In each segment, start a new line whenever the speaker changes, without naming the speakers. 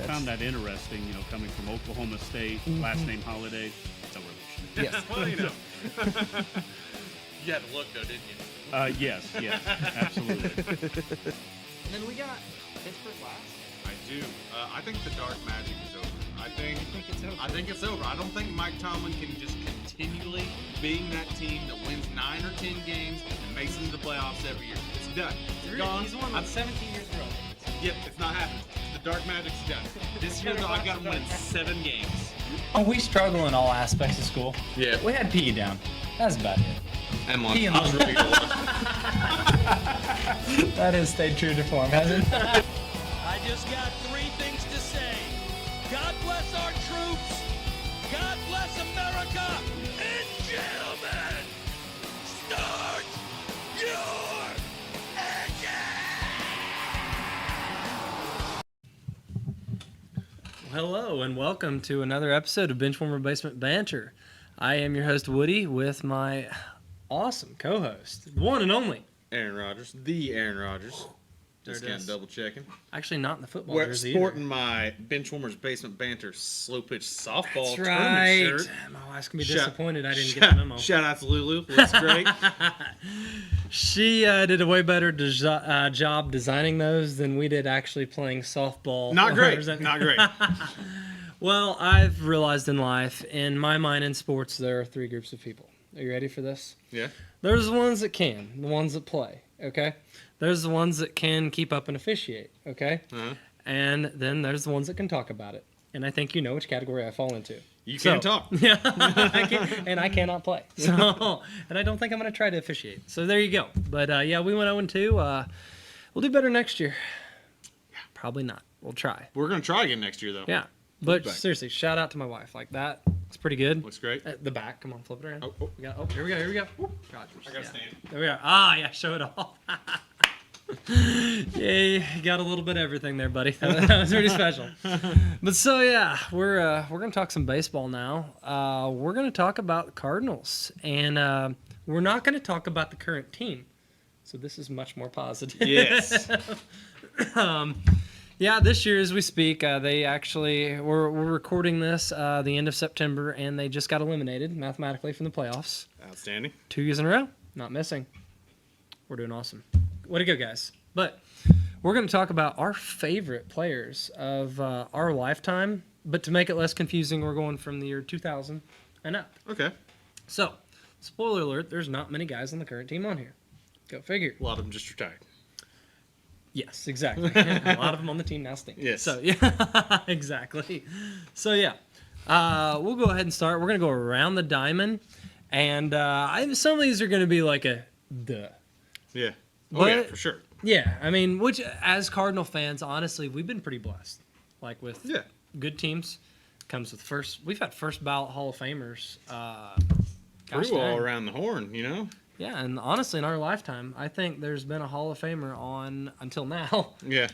found that interesting, coming from Oklahoma State, last name Holiday. It's a relation.
Yes.
Well, you had to look, though, didn't you?
Yes, absolutely.
And then we got Pittsburgh last.
I do. I think the dark magic is over. I think it's over. I don't think Mike Tomlin can just continually being that team that wins 9 or 10 games and makes it into the playoffs every year. It's done. It's gone.
He's won 17 years in a row.
Yep, it's not happening. The dark magic's done. This year, though, I got to win 7 games.
Oh, we struggle in all aspects of school.
Yeah.
We had PE down. That's about it.
And
He and
I was really good.
That has stayed true to form, hasn't it?
I just got 3 things to say. God bless our troops. God bless America. And gentlemen, start your
Hello and welcome to another episode of Benchwarmer Basement Banter. I am your host Woody with my awesome co-host, the one and only
Aaron Rodgers, the Aaron Rodgers.
There
Just
it
kind of
is.
double checking.
Actually not in the football
We're
jersey
sporting
either.
my Benchwarmer's Basement Banter slow pitch softball
That's
tournament
right.
shirt.
My wife's gonna be
Shout-
disappointed I didn't get the memo.
Shout out to Lulu. Looks great.
She did a way better job designing those than we did actually playing softball.
Not great.
Representing-
Not great.
Well, I've realized in life, in my mind in sports, there are 3 groups of people. Are you ready for this?
Yeah.
There's the ones that can, the ones that play, okay? There's the ones that can keep up and officiate, okay?
Uh-huh.
And then there's the ones that can talk about it. And I think you know which category I fall into.
You
So-
can't talk.
Yeah, I cannot play. So, and I don't think I'm going to try to officiate. So there you go. But yeah, we went 0-2. We'll do better next year. Probably not. We'll try.
We're going to try again next year, though.
Yeah. But
back.
seriously, shout out to my wife. Like that. It's pretty good.
Looks great.
At the back. Come on, flip it around.
Oh.
Here we go. Whoop. Rogers.
I got to
Yeah.
stand.
There we are. Ah, yeah, show it off. Yeah, you got a little bit of everything there, buddy. That was pretty special. But so yeah, we're gonna talk some baseball now. We're gonna talk about the Cardinals, and we're not gonna talk about the current team. So this is much more positive.
Yes.
Yeah, this year as we speak, they actually we're recording this the end of September, and they just got eliminated mathematically from the playoffs.
Outstanding.
2 years in a row, not missing. We're doing awesome. Way to go, guys. But we're going to talk about our favorite players of our lifetime. But to make it less confusing, we're going from the year 2000 and up.
Okay.
So, spoiler alert, there's not many guys on the current team on here. Go figure.
A lot of them just retired.
Yes, exactly. A lot of them on the team now stink.
Yes.
So, yeah, exactly. So, yeah, we'll go ahead and start. We're going to go around the diamond. And some of these are going to be like a duh.
Yeah. Oh,
But-
yeah, for sure.
Yeah, I mean, which as Cardinal fans, honestly, we've been pretty blessed. Like with
Yeah.
good teams, comes with we've had first ballot Hall of Famers.
Pretty well
dang.
around the horn, you know?
Yeah, and honestly, in our lifetime, I think there's been a Hall of Famer on until now.
Yeah.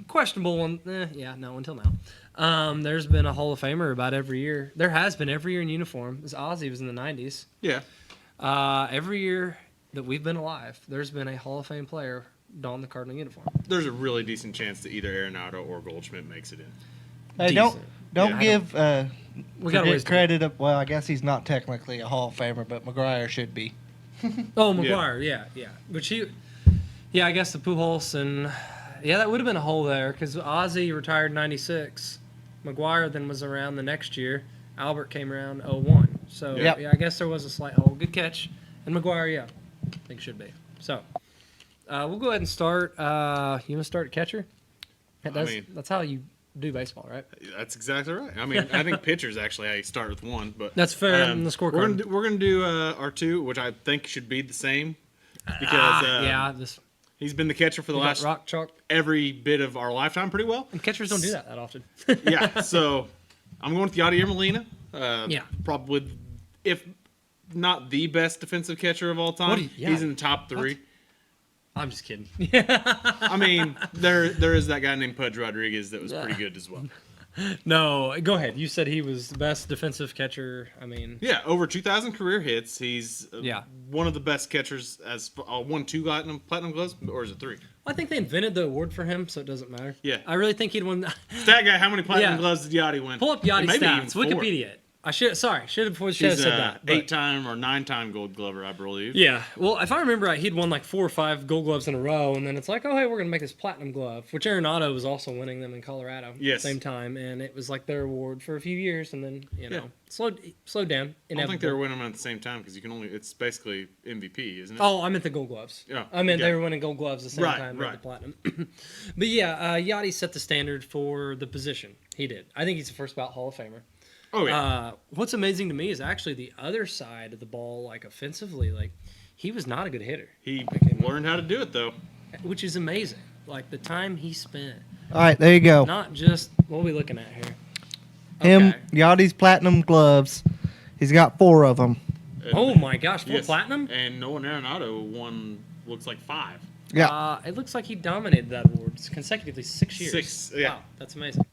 Questionable one, until now. There's been a Hall of Famer about every year. There has been every year in uniform. This Ozzie was in the 90s.
Yeah.
Every year that we've been alive, there's been a Hall of Fame player don the Cardinal uniform.
There's a really decent chance that either Arenado or Goldschmidt makes it in.
Hey,
Decent.
don't
Yeah,
give
We got a ways to go.
credit up. Well, I guess he's not technically a Hall of Famer, but McGuire should be.
Oh, McGuire, yeah. But I guess the Pujols and that would have been a hole there because Ozzie retired in '96. McGuire then was around the next year. Albert came around 01. So
Yep.
yeah, I guess there was a slight hole. Good catch. And McGuire, yeah, I think should be. So we'll go ahead and start. You want to start at catcher? That's how you do baseball, right?
That's exactly right. I mean, I think pitcher's actually how you start with one, but
That's fair in the scorecard.
We're gonna do our 2, which I think should be the same because
This
he's been the catcher for the last
rock chalk
every bit of our lifetime pretty well.
and catchers don't do that often.
Yeah, so I'm going with Yadier Molina.
Yeah.
Probably, if not the best defensive catcher of all time,
What do you- yeah.
he's in the top 3.
I'm just kidding.
I mean, there is that guy named Pudge Rodriguez that was pretty good as well.
No, go ahead. You said he was the best defensive catcher. I mean,
Yeah, over 2,000 career hits. He's
Yeah.
one of the best catchers. As won 2 platinum gloves, or is it 3?
I think they invented the award for him, so it doesn't matter.
Yeah.
I really think he'd won.
Stat guy, how many platinum
Yeah.
gloves did Yachty win?
Pull up Yachty's
Maybe even
stats.
4.
Wikipedia it. I should have
He's
said that. but-
8-time or 9-time Gold Glover, I believe.
Yeah. Well, if I remember right, he'd won like 4 or 5 Gold Gloves in a row, and then it's like, oh hey, we're gonna make this platinum glove, which Arenado was also winning them in Colorado.
Yes.
At the same time, and it was like their award for a few years, and then slowed down.
I don't think they were winning them at the same time because it's basically MVP, isn't it?
Oh, I meant the Gold Gloves.
Yeah,
I meant
okay.
they were winning Gold Gloves at the same
Right,
time
right.
with the platinum. But yeah, Yachty set the standard for the position. He did. I think he's the first ballot Hall of Famer.
Oh yeah.
What's amazing to me is actually the other side of the ball, like offensively, like he was not a good hitter,
He learned how to do it though.
which is amazing. Like the time he spent,
All right, there you go.
not just what are we looking at here?
Him,
Okay.
Yachty's platinum gloves. He's got 4 of them.
Oh my gosh, 4
Yes.
platinum?
And Noah Arenado won. Looks like 5.
Yeah.
It looks like he dominated that award consecutively 6 years.
6, yeah.
Wow, that's amazing.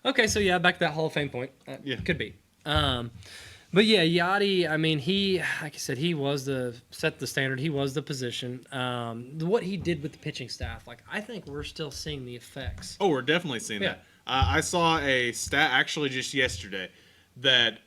Okay, so yeah, back to that Hall of Fame point.
Yeah.
Could be. But yeah, Yachty, I mean, he, like I said, he was set the standard. He was the position. What he did with the pitching staff, like, I think we're still seeing the effects.
Oh, we're definitely seeing
Yeah.
that. I saw a stat actually just yesterday that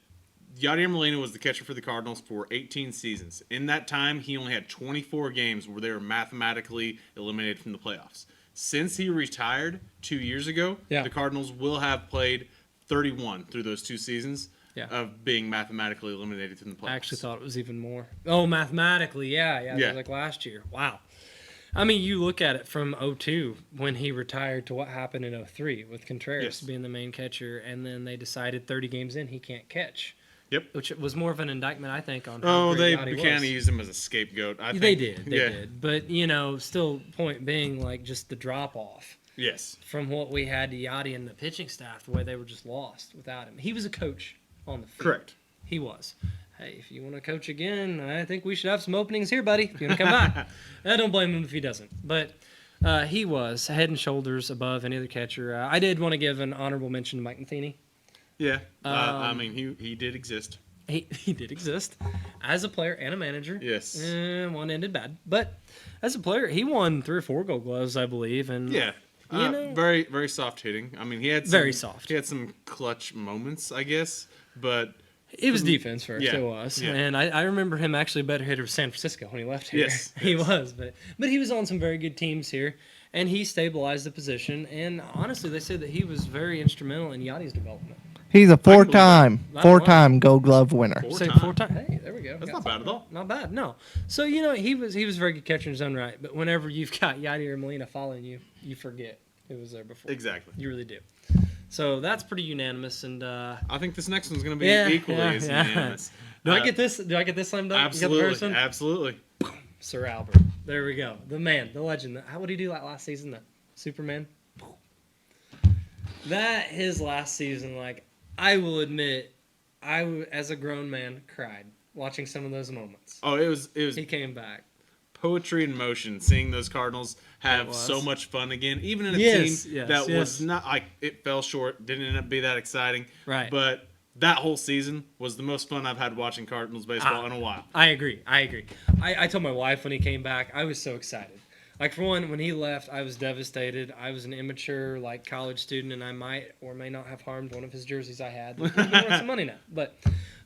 Yadier Molina was the catcher for the Cardinals for 18 seasons. In that time, he only had 24 games where they were mathematically eliminated from the playoffs. Since he retired 2 years ago,
Yeah.
the Cardinals will have played 31 through those 2 seasons
Yeah.
of being mathematically eliminated from the playoffs.
I actually thought it was even more. Oh, mathematically, yeah. It was like last year. Wow. I mean, you look at it from 02 when he retired to what happened in 03 with Contreras
Yes.
being the main catcher, and then they decided 30 games in he can't catch.
Yep.
Which was more of an indictment, I think, on how
Oh,
great
they
Yachty
kind of
was.
used him as a scapegoat. I think.
They did. They
Yeah.
did. But, still, point being, like, just the drop-off
Yes.
from what we had to Yachty and the pitching staff, the way they were just lost without him. He was a coach on the field.
Correct.
He was. Hey, if you want to coach again, I think we should have some openings here, buddy. If you want to come back. I don't blame him if he doesn't. But he was head and shoulders above any other catcher. I did want to give an honorable mention to Mike Matheny.
Yeah. I mean, he did exist.
He did exist as a player and a manager.
Yes.
One ended bad. But as a player, he won 3 or 4 Gold Gloves, I believe. And
Yeah. Very, very soft hitting. I mean, he had
Very soft.
He had some clutch moments, I guess, but
it was defense first.
Yeah,
It was.
yeah.
And I remember him actually a better hitter with San Francisco when he left here.
Yes,
He was. But he was on some very good teams here. And he stabilized the position. And honestly, they said that he was very instrumental in Yachty's development.
He's a four-time
Not
Gold Glove winner.
Four
Say
time.
4 times. Hey, there we go.
That's
Got
not bad
something.
at all.
Not bad, no. So he was a very good catcher in his own right. But whenever you've got Yachty or Molina following you, you forget who was there before.
Exactly.
You really do. So that's pretty unanimous. And
I think this next one's going to be
Yeah,
equally
yeah,
as
yeah.
unanimous.
do I get this? Do I get this slam dunk? You got the
Absolutely.
first one?
Absolutely.
Sir Albert. There we go. The man, the legend. How would he do that last season? The Superman. That his last season, like I will admit, as a grown man cried watching some of those moments.
Oh, it was
He came back.
poetry in motion seeing those Cardinals have
was.
so much fun again, even in a
Yes,
team
yes,
that
yes.
was not like it fell short, didn't end up be that exciting.
Right.
But that whole season was the most fun I've had watching Cardinals baseball in a while.
I agree. I told my wife when he came back, I was so excited. Like, for one, when he left, I was devastated. I was an immature, like, college student, and I might or may not have harmed one of his jerseys I had. He's worth some money now. But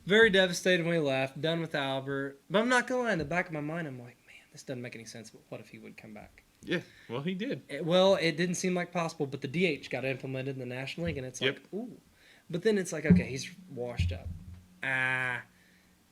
very devastated when he left, done with Albert. But I'm not going to lie, in the back of my mind, I'm like, man, this doesn't make any sense, but what if he would come back?
Yeah, well, he did.
It didn't seem like possible, but the DH got implemented in the National League, and it's
Yep.
like, ooh. But then it's like, okay, he's washed up.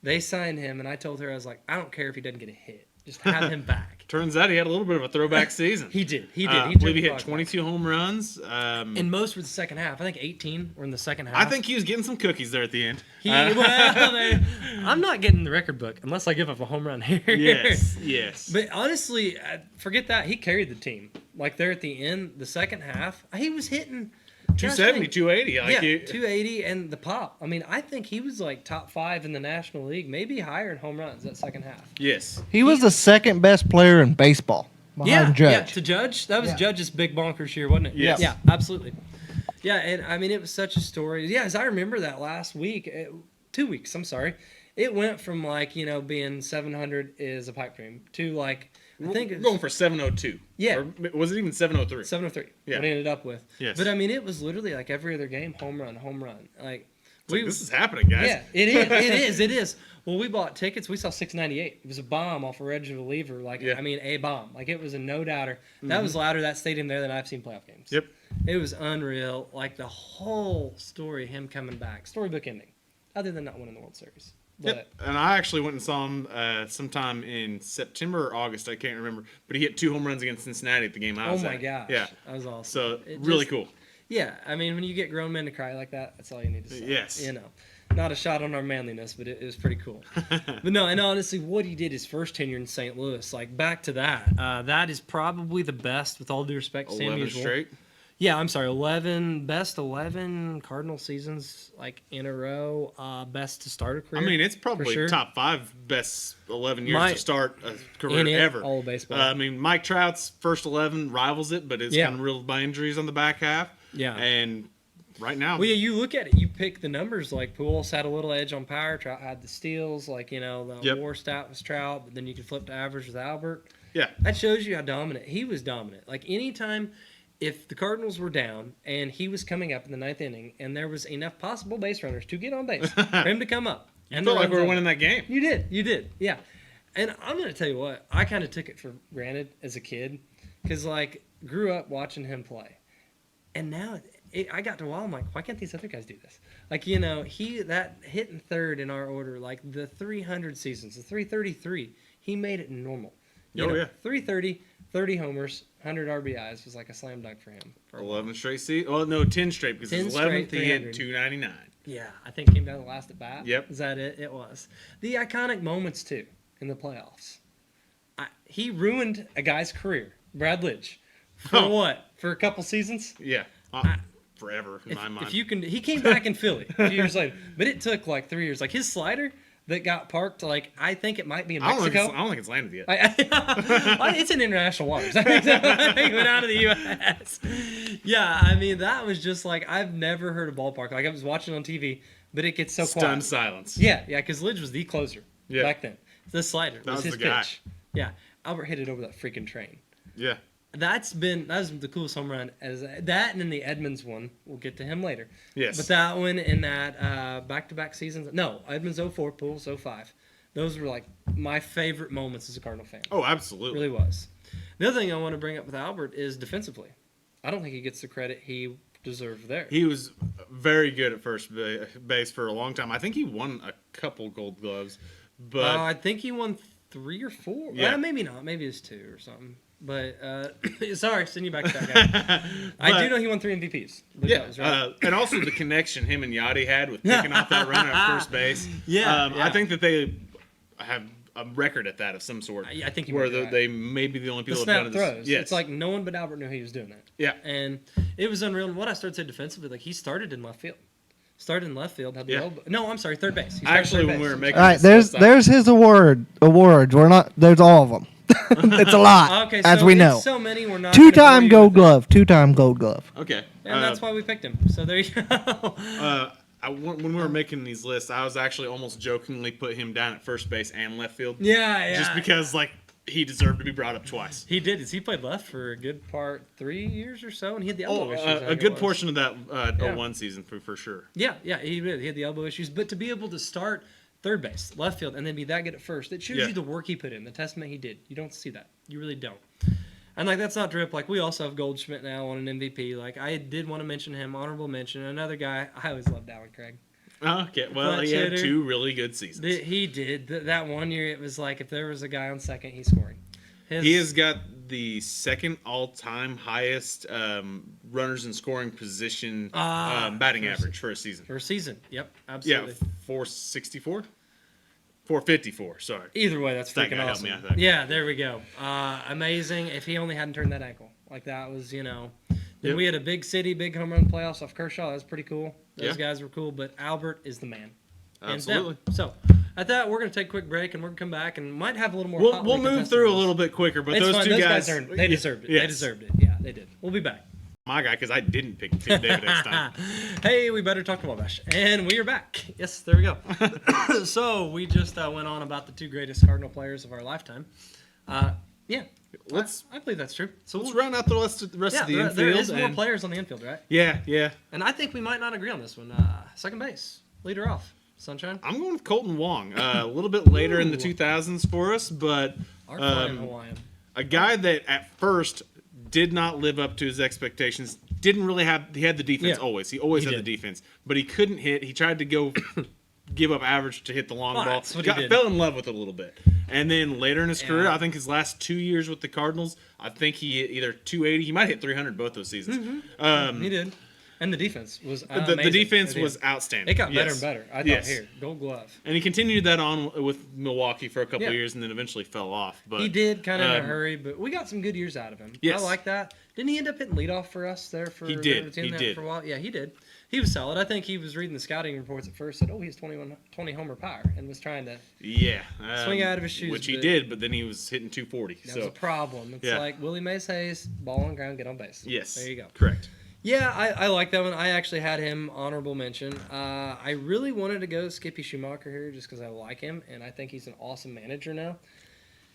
They signed him, and I told her, I was like, I don't care if he doesn't get a hit. Just have him back.
Turns out he had a little bit of a throwback season.
He did.
I believe he hit 22 home runs.
And most were the second half. I think 18 were in the second half.
I think he was getting some cookies there at the end.
I'm not getting the record book unless I give up a home run here.
Yes.
But honestly, forget that. He carried the team. Like there at the end, the second half, he was hitting
270, 280. Like
yeah,
you,
280 and the pop. I mean, I think he was like top 5 in the National League, maybe higher in home runs that second half.
Yes.
He was the second best player in baseball behind Judge.
Yeah, to Judge. That was Judge's big bonkers year, wasn't it?
Yes.
Yeah, absolutely. Yeah, and I mean, it was such a story. Yeah, as I remember that last week, 2 weeks, I'm sorry. it went from like, being 700 is a pipe dream to like, I think
We're
it's
going for 702.
Yeah.
Or was it even 703?
703.
Yeah.
What it ended up with.
Yes.
But I mean, it was literally like every other game, home run, home run. Like,
This is happening, guys.
Yeah, it is. It is. Well, we bought tickets. We saw 698. It was a bomb off a edge of a lever. Like,
Yeah.
I mean, a bomb. Like, it was a no doubter. That was louder, that stadium there, than I've seen playoff games.
Yep.
It was unreal. Like, the whole story, him coming back, storybook ending, other than not winning the World Series. But,
Yep. And I actually went and saw him sometime in September or August. I can't remember. But he hit 2 home runs against Cincinnati at the game I was
oh my
at.
gosh,
Yeah.
that was awesome.
So
It
really
just-
cool.
Yeah, I mean, when you get grown men to cry like that, that's all you need to say.
Yes.
Not a shot on our manliness, but it was pretty cool. But no, and honestly, what he did his first tenure in St. Louis, like back to that, that is probably the best, with all due respect to Sam
11
Musial.
straight.
Yeah, I'm sorry, 11 Cardinal seasons like in a row, best to start a
I
career.
mean, it's
for
probably
sure.
top 5 best 11 years
My-
to start a
in
career
it,
ever.
all of baseball.
I mean, Mike Trout's first 11 rivals it, but it's
Yeah.
kind of ruled by injuries on the back half.
Yeah.
And right now,
Well, yeah, you look at it, you pick the numbers. Like Pujols had a little edge on power. Trout had the steals. Like the
Yep.
WAR stat was Trout, but then you can flip to average with Albert.
yeah,
That shows you how dominant he was. Dominant. Like anytime, if the Cardinals were down and he was coming up in the 9th inning, and there was enough possible base runners to get on base for him to come up,
I
and
felt
the
like we
runs
were
on
winning
it.
that game.
You did, yeah. And I'm gonna tell you what, I kind of took it for granted as a kid, because like grew up watching him play, and now I got to a while. I'm like, why can't these other guys do this? Like he that hitting third in our order, like the 300 seasons, the 333, he made it normal.
Oh, yeah.
330, 30 homers, 100 RBIs was like a slam dunk for him. For a while.
11 straight seasons. Well, no, 10 straight, because
10
his 11th
straight,
he had
300.
299.
Yeah, I think came down the last at bat.
Yep.
Is that it? It was. The iconic moments, too, in the playoffs. He ruined a guy's career, Brad Lidge. For
Oh.
what? For a couple seasons?
Yeah. Forever, in my mind.
If you can, he came back in Philly a few years later, but it took like 3 years. Like his slider that got parked, like I think it might be in
I don't
Mexico.
think it's landed yet.
It's in international waters. I think it went out of the U.S. Yeah, I mean that was just like I've never heard a ballpark. Like I was watching on TV, but it gets so
Stunned
quiet.
silence.
Yeah, because Lidge was the closer back then. The slider
That was
his
the guy.
pitch. Yeah, Albert hit it over that freaking train.
Yeah.
That was the coolest home run. As that and then the Edmonds one. We'll get to him later.
Yes.
But that one and that back-to-back seasons. No, Edmonds 04, Pujols 05. Those were like my favorite moments as a Cardinal fan.
Oh, absolutely.
Really was. The other thing I want to bring up with Albert is defensively. I don't think he gets the credit he deserved there.
He was very good at first base for a long time. I think he won a couple Gold Gloves, but
I think he won 3 or 4.
Yeah.
Maybe not. Maybe it's 2 or something. But sorry, send you back to that guy. I do know he won 3 MVPs.
yeah,
That was right.
and also the connection him and Yachty had with picking off that runner at first base.
Yeah,
I think that they have a record at that of some sort.
I think you
where
might be right.
they may be the only
The
people that have
snap
done it.
throws.
Yes.
It's like no one but Albert knew he was doing that.
Yeah.
And it was unreal. And what I started to say defensively, like he started in left field. Had the elbow. No, I'm sorry, third base. He started
Actually,
third
when we
base.
were making
All right,
this list,
there's his awards. We're not. There's all of them. It's a lot,
Okay,
as
so
we
it's
know.
so many we're not.
Two-time Gold Glove. Two-time Gold Glove.
okay,
And that's why we picked him. So there you go.
when we were making these lists, I was actually almost jokingly put him down at first base and left field.
yeah.
Just because like he deserved to be brought up twice.
He did. He played left for a good part, 3 years or so, and he had the elbow issues. I
a
think it
good
was.
portion of that
Yeah.
01 season for sure.
Yeah, he did. He had the elbow issues, but to be able to start third base, left field, and then be that good at first, it shows
Yeah.
you the work he put in, the testament he did. You don't see that. You really don't. And like that's not drip. Like we also have Goldschmidt now on an MVP. Like I did want to mention him, honorable mention. Another guy I always loved, Alan Craig.
Okay, well
Clutch
he had
hitter.
2 really good seasons.
He did that one year. It was like if there was a guy on second, he's scoring.
He has got the second all-time highest runners in scoring position batting average for a season.
for a season. Yep,
Yeah,
absolutely.
464, 454. Sorry.
Either way, that's
That
freaking
guy helped
awesome.
me, I think.
Yeah, there we go. Amazing. If he only hadn't turned that ankle, like that was, Then
Yep.
we had a big city, big home run playoffs off Kershaw. That was pretty cool. Those
Yeah.
guys were cool, but Albert is the man. Hands
Absolutely.
down. So at that, we're gonna take a quick break and we're gonna come back and might have a little more.
We'll
hotly
move
contested
through a
ones.
little bit quicker, but
It's
those
fine.
two
Those
guys
earned. They deserved it.
Yes.
They deserved it. Yeah, they did. We'll be back.
my guy because I didn't pick Tim David next time.
Hey, we better talk to Wabash. And we are back. Yes, there we go. So we just went on about the 2 greatest Cardinal players of our lifetime. Yeah, I believe that's true. So
Let's round out the rest of the infield.
There is more players on the infield, right?
Yeah.
And I think we might not agree on this one. Second base, leader off, Sunshine.
I'm going with Colton Wong. A little bit later in the 2000s for us, but
Our flying Hawaiian.
a guy that at first did not live up to his expectations. Didn't really have. He had the defense always. He always had
did.
the defense, but he couldn't hit. He tried to go give up average to hit the long ball.
That's what he did.
Fell in love with it a little bit, and then later in his career, I think his last 2 years with the Cardinals, I think he hit either 280. He might hit 300 both those seasons.
He did. And the defense was
The
amazing.
defense was outstanding.
It got better and better. I thought,
Yes.
here, Gold Glove.
And he continued that on with Milwaukee for a couple
Yeah.
of years, and then eventually fell off. But
He did kind of in a hurry, but we got some good years out of him.
Yes.
I like that. Didn't he end up hitting leadoff for us there?
He did.
the team
He
that
did.
For a while? Yeah, he did. He was solid. I think he was reading the scouting reports at first, said, oh, he's 20 homer power, and was trying to.
Yeah,
Swing out of his shoes,
which he
but-
did. But then he was hitting 240.
That
So
was a problem. It's
yeah.
like Willie Mays Hayes, ball on ground, get on base.
yes,
There you go.
Correct.
Yeah, I like that one. I actually had him honorable mention. I really wanted to go Skippy Schumacher here just because I like him, and I think he's an awesome manager now.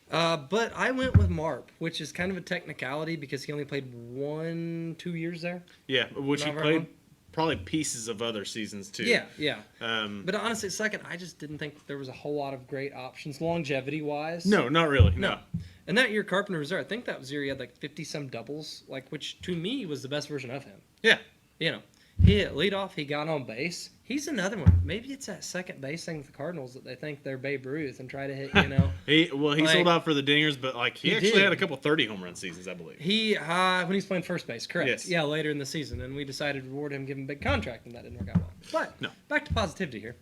But I went with Marp, which is kind of a technicality because he only played 2 years there.
Yeah, which he
Not very
played
long.
probably pieces of other seasons too.
Yeah.
Um,
But honestly, at second, I just didn't think there was a whole lot of great options longevity-wise.
no, not really. No.
And that year, Carpenter was there. I think that was the year he had like 50-some doubles, like which to me was the best version of him.
Yeah.
You know, he hit leadoff. He got on base. He's another one. Maybe it's that second base thing with the Cardinals that they think they're Babe Ruth and try to hit.
He
Like,
sold out for the dingers, but like he actually
did.
had a couple 30 home run seasons, I believe.
He when he's playing first base, correct?
Yes.
Yeah, later in the season, and we decided to reward him, give him a big contract, and that didn't work out well. But
No.
back to positivity here.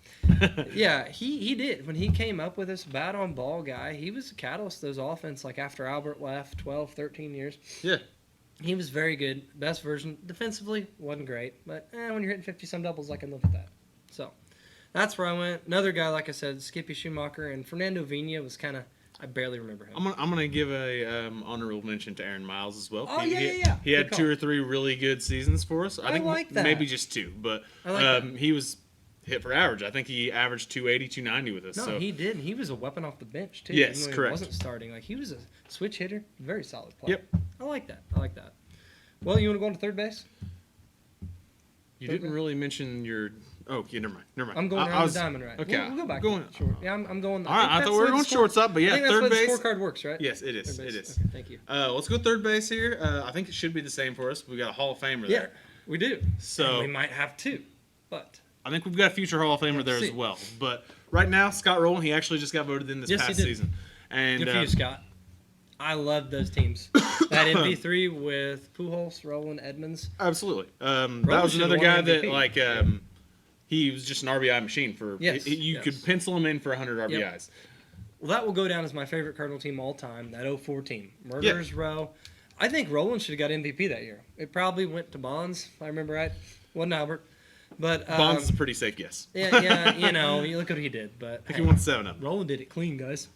Yeah, he did when he came up with this bat on ball guy. He was a catalyst to those offense. Like after Albert left, 12, 13 years.
Yeah.
He was very good. Best version. Defensively, wasn't great. But when you're hitting 50-some doubles, I can live with that. So, that's where I went. Another guy, like I said, Skippy Schumacher. And Fernando Vina was kind of, I barely remember him.
I'm gonna give a honorable mention to Aaron Miles as well.
Oh,
He
yeah.
He had
Good call.
2 or 3 really good seasons for us. I think
like that.
maybe just 2, but
I like that.
he was hit for average. I think he averaged 280, 290 with us.
No,
so
he did. And he was a weapon off the bench, too.
Yes,
even though
correct.
He wasn't starting. Like, he was a switch hitter. Very solid player.
Yep.
I like that. Well, you want to go on to third base?
You didn't really mention your. Oh, yeah, never mind.
I'm going around the diamond, right?
Okay,
We'll go back.
going-
Short. Yeah, I'm going.
All right, I thought we were going shortstop, but yeah,
I think that's
third
the
base.
way the scorecard works, right?
Yes, it is.
Third
It
base.
is.
Okay, thank you.
Let's go third base here. I think it should be the same for us. We got a Hall of Famer
Yeah,
there.
we do.
So-
And we might have 2, but
I think we've got a future Hall of Famer there
see.
as well. But right now, Scott Rowland, he actually just got voted in this
Yes, he
past
did.
season. And
good for you, Scott. I love those teams. That MP3 with Pujols, Rowland, Edmonds.
absolutely. That was
should've
another
won
guy that,
MVP.
like, he was just an RBI machine for.
Yes,
You
yes.
could pencil him in for 100 RBIs.
Well, that will go down as my favorite Cardinal team all time, that 04 team. Murderers Row. I think Rowland should have got MVP that year. It probably went to Bonds, if I remember right. Wasn't Albert. But
Bonds is a pretty safe guess.
yeah, you look what he did. But
I think he won 7 of them.
Rowland did it clean, guys.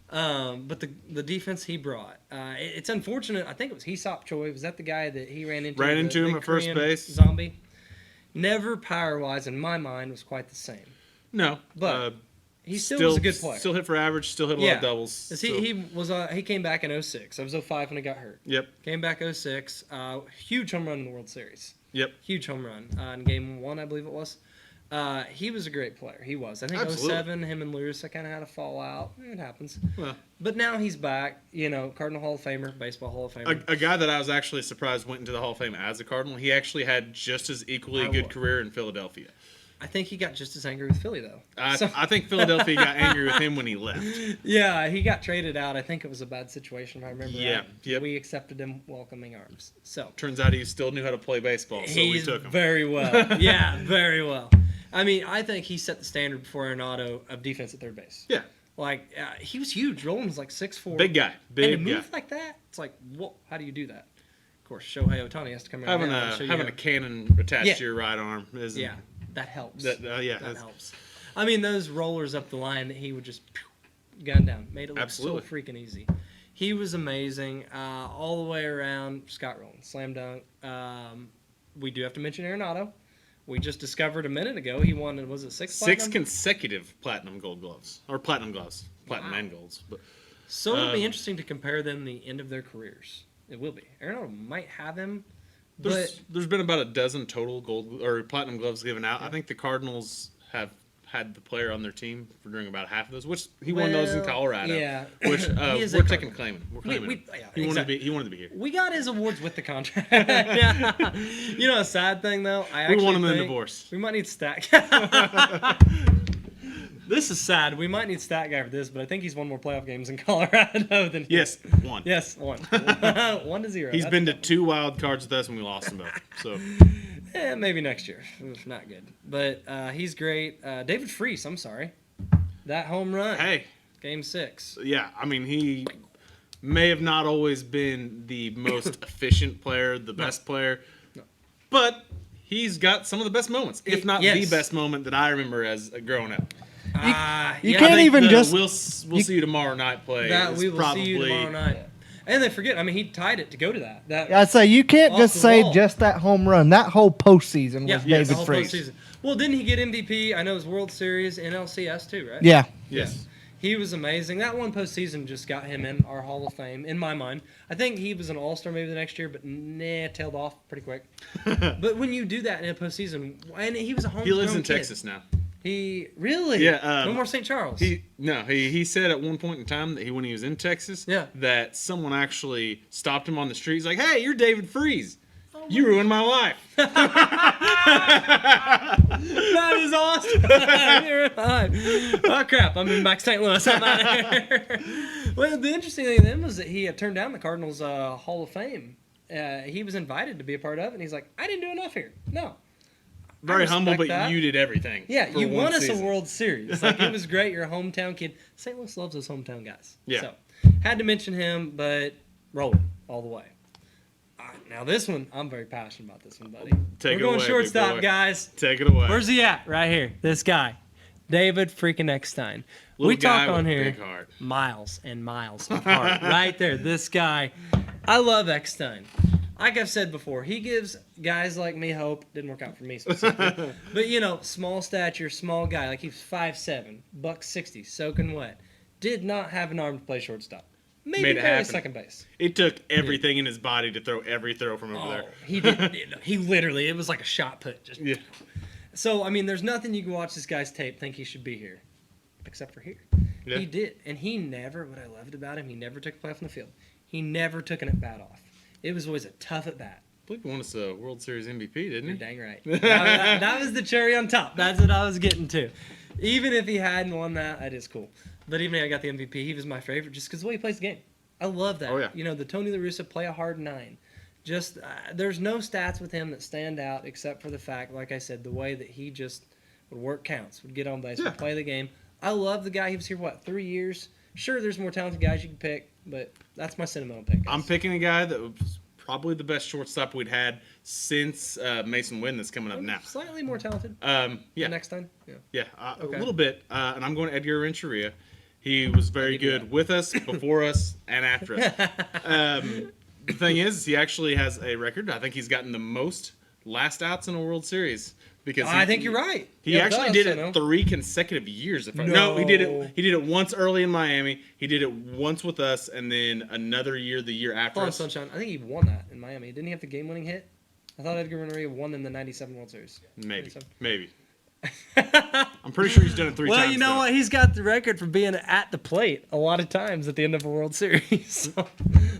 But the defense he brought, it's unfortunate. I think it was Hesop Choi. Was that the guy that he ran into?
Ran
the
into him
big
at first
Korean
base.
Zombie. Never power-wise, in my mind, was quite the same.
No.
But he still was a good player.
Still hit for average, still hit a lot of doubles.
'Cause
so-
he came back in 06. I was 05 when he got hurt.
Yep.
Came back 06. Huge home run in the World Series.
Yep.
Huge home run in Game 1, I believe it was. He was a great player. He was. I think
Absolutely.
07, him and Lewis, I kind of had a fallout. It happens.
Well,
But now he's back. Cardinal Hall of Famer, Baseball Hall of Famer.
a guy that I was actually surprised went into the Hall of Fame as a Cardinal. He actually had just as equally good career in Philadelphia.
I think he got just as angry with Philly, though.
I think Philadelphia got angry with him when he left.
Yeah, he got traded out. I think it was a bad situation, if I remember
Yeah,
right.
yep.
We accepted him welcoming arms. So
Turns out he still knew how to play baseball, so we
he's
took him.
very well. Yeah, very well. I mean, I think he set the standard before Arenado of defense at third base.
Yeah.
Like, he was huge. Roland was like 6'4".
Big guy. Big
and to
guy.
move like that, it's like, whoa, how do you do that? Of course, Shohei Ohtani has to come around now and show you
Having
how-
a cannon attached
Yeah.
to your right arm is
Yeah, that helps.
yeah,
that
that's-
helps. I mean, those rollers up the line that he would just gun down made it look
Absolutely.
so freaking easy. He was amazing all the way around. Scott Rowland, slam dunk. We do have to mention Arenado. We just discovered a minute ago he won, was it six
consecutive platinum gold gloves. Or platinum gloves. Platinum and golds. But
so it'll be interesting to compare them the end of their careers. It will be. Arenado might have him.
There's been about a dozen total gold or platinum gloves given out. Yeah. I think the Cardinals have had the player on their team for doing about half of those, which he won those in Colorado.
Yeah,
which we're taking claiming. We're claiming. He wanted to be here.
We got his awards with the contract. Yeah. You know, a sad thing though,
we want him in divorce.
We might need stat. This is sad. We might need stat guy for this, but I think he's won more playoff games in Colorado than
Yes, one.
Yes, one. 1-0.
He's been to 2 wild cards with us, and we lost them both. So.
Maybe next year. Not good. But he's great. David Freese, I'm sorry. That home run.
Hey.
Game 6.
Yeah, I mean, he may have not always been the most efficient player, the best player, but he's got some of the best moments, if not the best moment that I remember as growing up.
You can't even just...
We'll see you tomorrow night play.
We will see you tomorrow night. And they forget. I mean, he tied it to go to that.
I'd say you can't just say just that home run. That whole postseason was David Freese.
Well, didn't he get MVP? I know it was World Series and LCS too, right?
Yeah.
Yes.
He was amazing. That one postseason just got him in our Hall of Fame, in my mind. I think he was an All-Star maybe the next year, but tailed off pretty quick. But when you do that in a postseason, and he was a homegrown kid.
He lives in Texas now.
He really?
Yeah.
No more St. Charles.
He said at one point in time that when he was in Texas, that someone actually stopped him on the street. He's like, "Hey, you're David Freese. You ruined my life."
That is awesome. Oh crap! I'm in back to St. Louis. I'm out of here. Well, the interesting thing then was that he had turned down the Cardinals Hall of Fame. He was invited to be a part of it, and he's like, "I didn't do enough here." No.
Very humble, but you did everything.
Yeah, you won us a World Series. Like, it was great. You're a hometown kid. St. Louis loves those hometown guys.
Yeah.
So, had to mention him, but rolling all the way. Now this one, I'm very passionate about this one, buddy.
We're
going shortstop, guys.
Take it away.
Where's he at? Right here. This guy. David freaking Eckstein. We talk on here miles and miles apart. Right there. This guy. I love Eckstein. Like I've said before, he gives guys like me hope. Didn't work out for me specifically. But, small stature, small guy. Like, he's 5'7", $160, soaking wet. Did not have an arm to play shortstop. Maybe barely second base.
It took everything in his body to throw every throw from over there.
He did. He literally, it was like a shot put.
Yeah.
So, I mean, there's nothing you can watch this guy's tape think he should be here. Except for here. Yeah. He did. And he never, what I loved about him, he never took a play off on the field. He never took an at-bat off. It was always a tough at-bat.
I believe he won us a World Series MVP, didn't he?
You're dang right. That was the cherry on top. That's what I was getting to. Even if he hadn't won that is cool. But even if I got the MVP, he was my favorite just because of the way he plays the game. I love that.
Oh, yeah.
The Tony La Russa play a hard 9. Just there's no stats with him that stand out except for the fact, like I said, the way that he just would work counts, would get on base, would play the game. I love the guy. He was here, 3 years? Sure, there's more talented guys you can pick, but that's my sentimental pick.
I'm picking a guy that was probably the best shortstop we'd had since Mason Wynn that's coming up now.
Slightly more talented.
Yeah.
Next time.
Yeah. A little bit. And I'm going Edgar Renteria. He was very good with us, before us, and after us. The thing is, he actually has a record. I think he's gotten the most last outs in a World Series. Because
I think you're right.
He actually did it 3 consecutive years. No, he did it. He did it once early in Miami. He did it once with us, and then another year the year after us.
Sunshine. I think he won that in Miami. Didn't he have the game-winning hit? I thought Edgar Renteria won in the '97 World Series.
Maybe. I'm pretty sure he's done it 3 times.
Well, you know what? He's got the record for being at the plate a lot of times at the end of a World Series. So,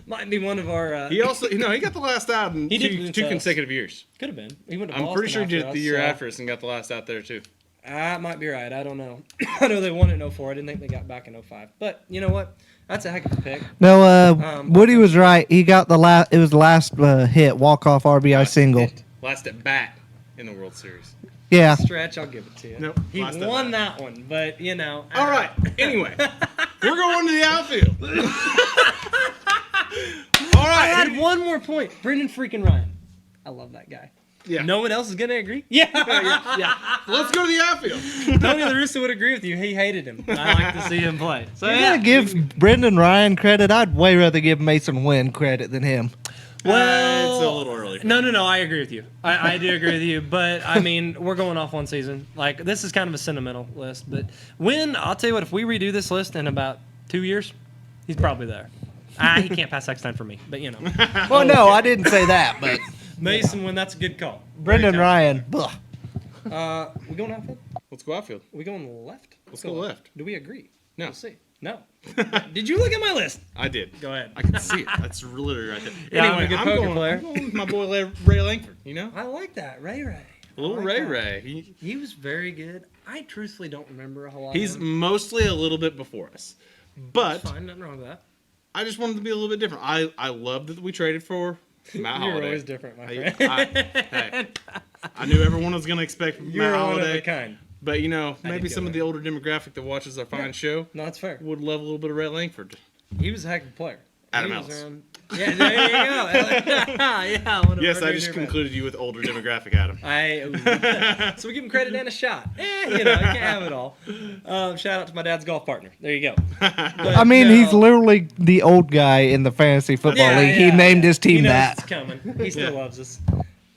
might be one of our.
He also, he got the last out in two consecutive years.
Could have been. He went to
I'm pretty sure he did it the year after us and got the last out there too.
I might be right. I don't know. I know they won in 04. I didn't think they got back in 05. But you know what? That's a heck of a pick.
No, Woody was right. He got the last. It was the last hit, walk-off RBI single.
Last at bat in the World Series.
Yeah.
Stretch, I'll give it to you.
Nope.
He won that one, but
All right. Anyway, we're going to the outfield. All right.
I had one more point. Brendan freaking Ryan. I love that guy.
Yeah.
No one else is gonna agree. Yeah.
Let's go to the outfield.
Tony La Russa would agree with you. He hated him. I like to see him play. So
You're
yeah.
gonna give Brendan Ryan credit. I'd way rather give Mason Wynn credit than him.
Well,
it's a little early.
No. I agree with you. I do agree with you. But I mean, we're going off one season. Like this is kind of a sentimental list. But Wynn, I'll tell you what. If we redo this list in about 2 years, he's probably there. He can't pass Eckstein for me. But you know.
Well, no, I didn't say that, but
Mason Wynn, that's a good call.
Brendan Ryan. Ugh.
We going outfield?
Let's go outfield.
We going left?
Let's go left.
Do we agree?
No.
We'll see. No. Did you look at my list?
I did.
Go ahead.
I can see it. That's literally right there.
Yeah, I'm a
anyway,
good
I'm
poker
going,
player.
I'm going with my boy Ray Langford. You know,
I like that. Ray.
little
I like that.
Ray.
He was very good. I truthfully don't remember a whole lot.
He's
of him.
mostly a little bit before us, but
Fine, nothing wrong with that.
I just wanted to be a little bit different. I love that we traded for Matt
You're
Holliday.
always different, my
Hey,
friend.
I knew everyone was going to expect
You're
Matt
one of a
Holliday,
kind.
but you know, maybe
go
some of
there.
the older demographic that watches our fine show
No, that's fair.
would love a little bit of Ray Langford.
He was a heck of a player.
Adam
He was
Ellis.
around- Yeah, there you go. yeah. One of
Yes,
our
I just
dear friends.
concluded you with older demographic, Adam.
So we give him credit and a shot. You know, you can't have it all. Shout out to my dad's golf partner. There you go.
I mean, he's literally the old guy in the fantasy football league. He named his
He
team
knows
that.
it's coming. He still loves us.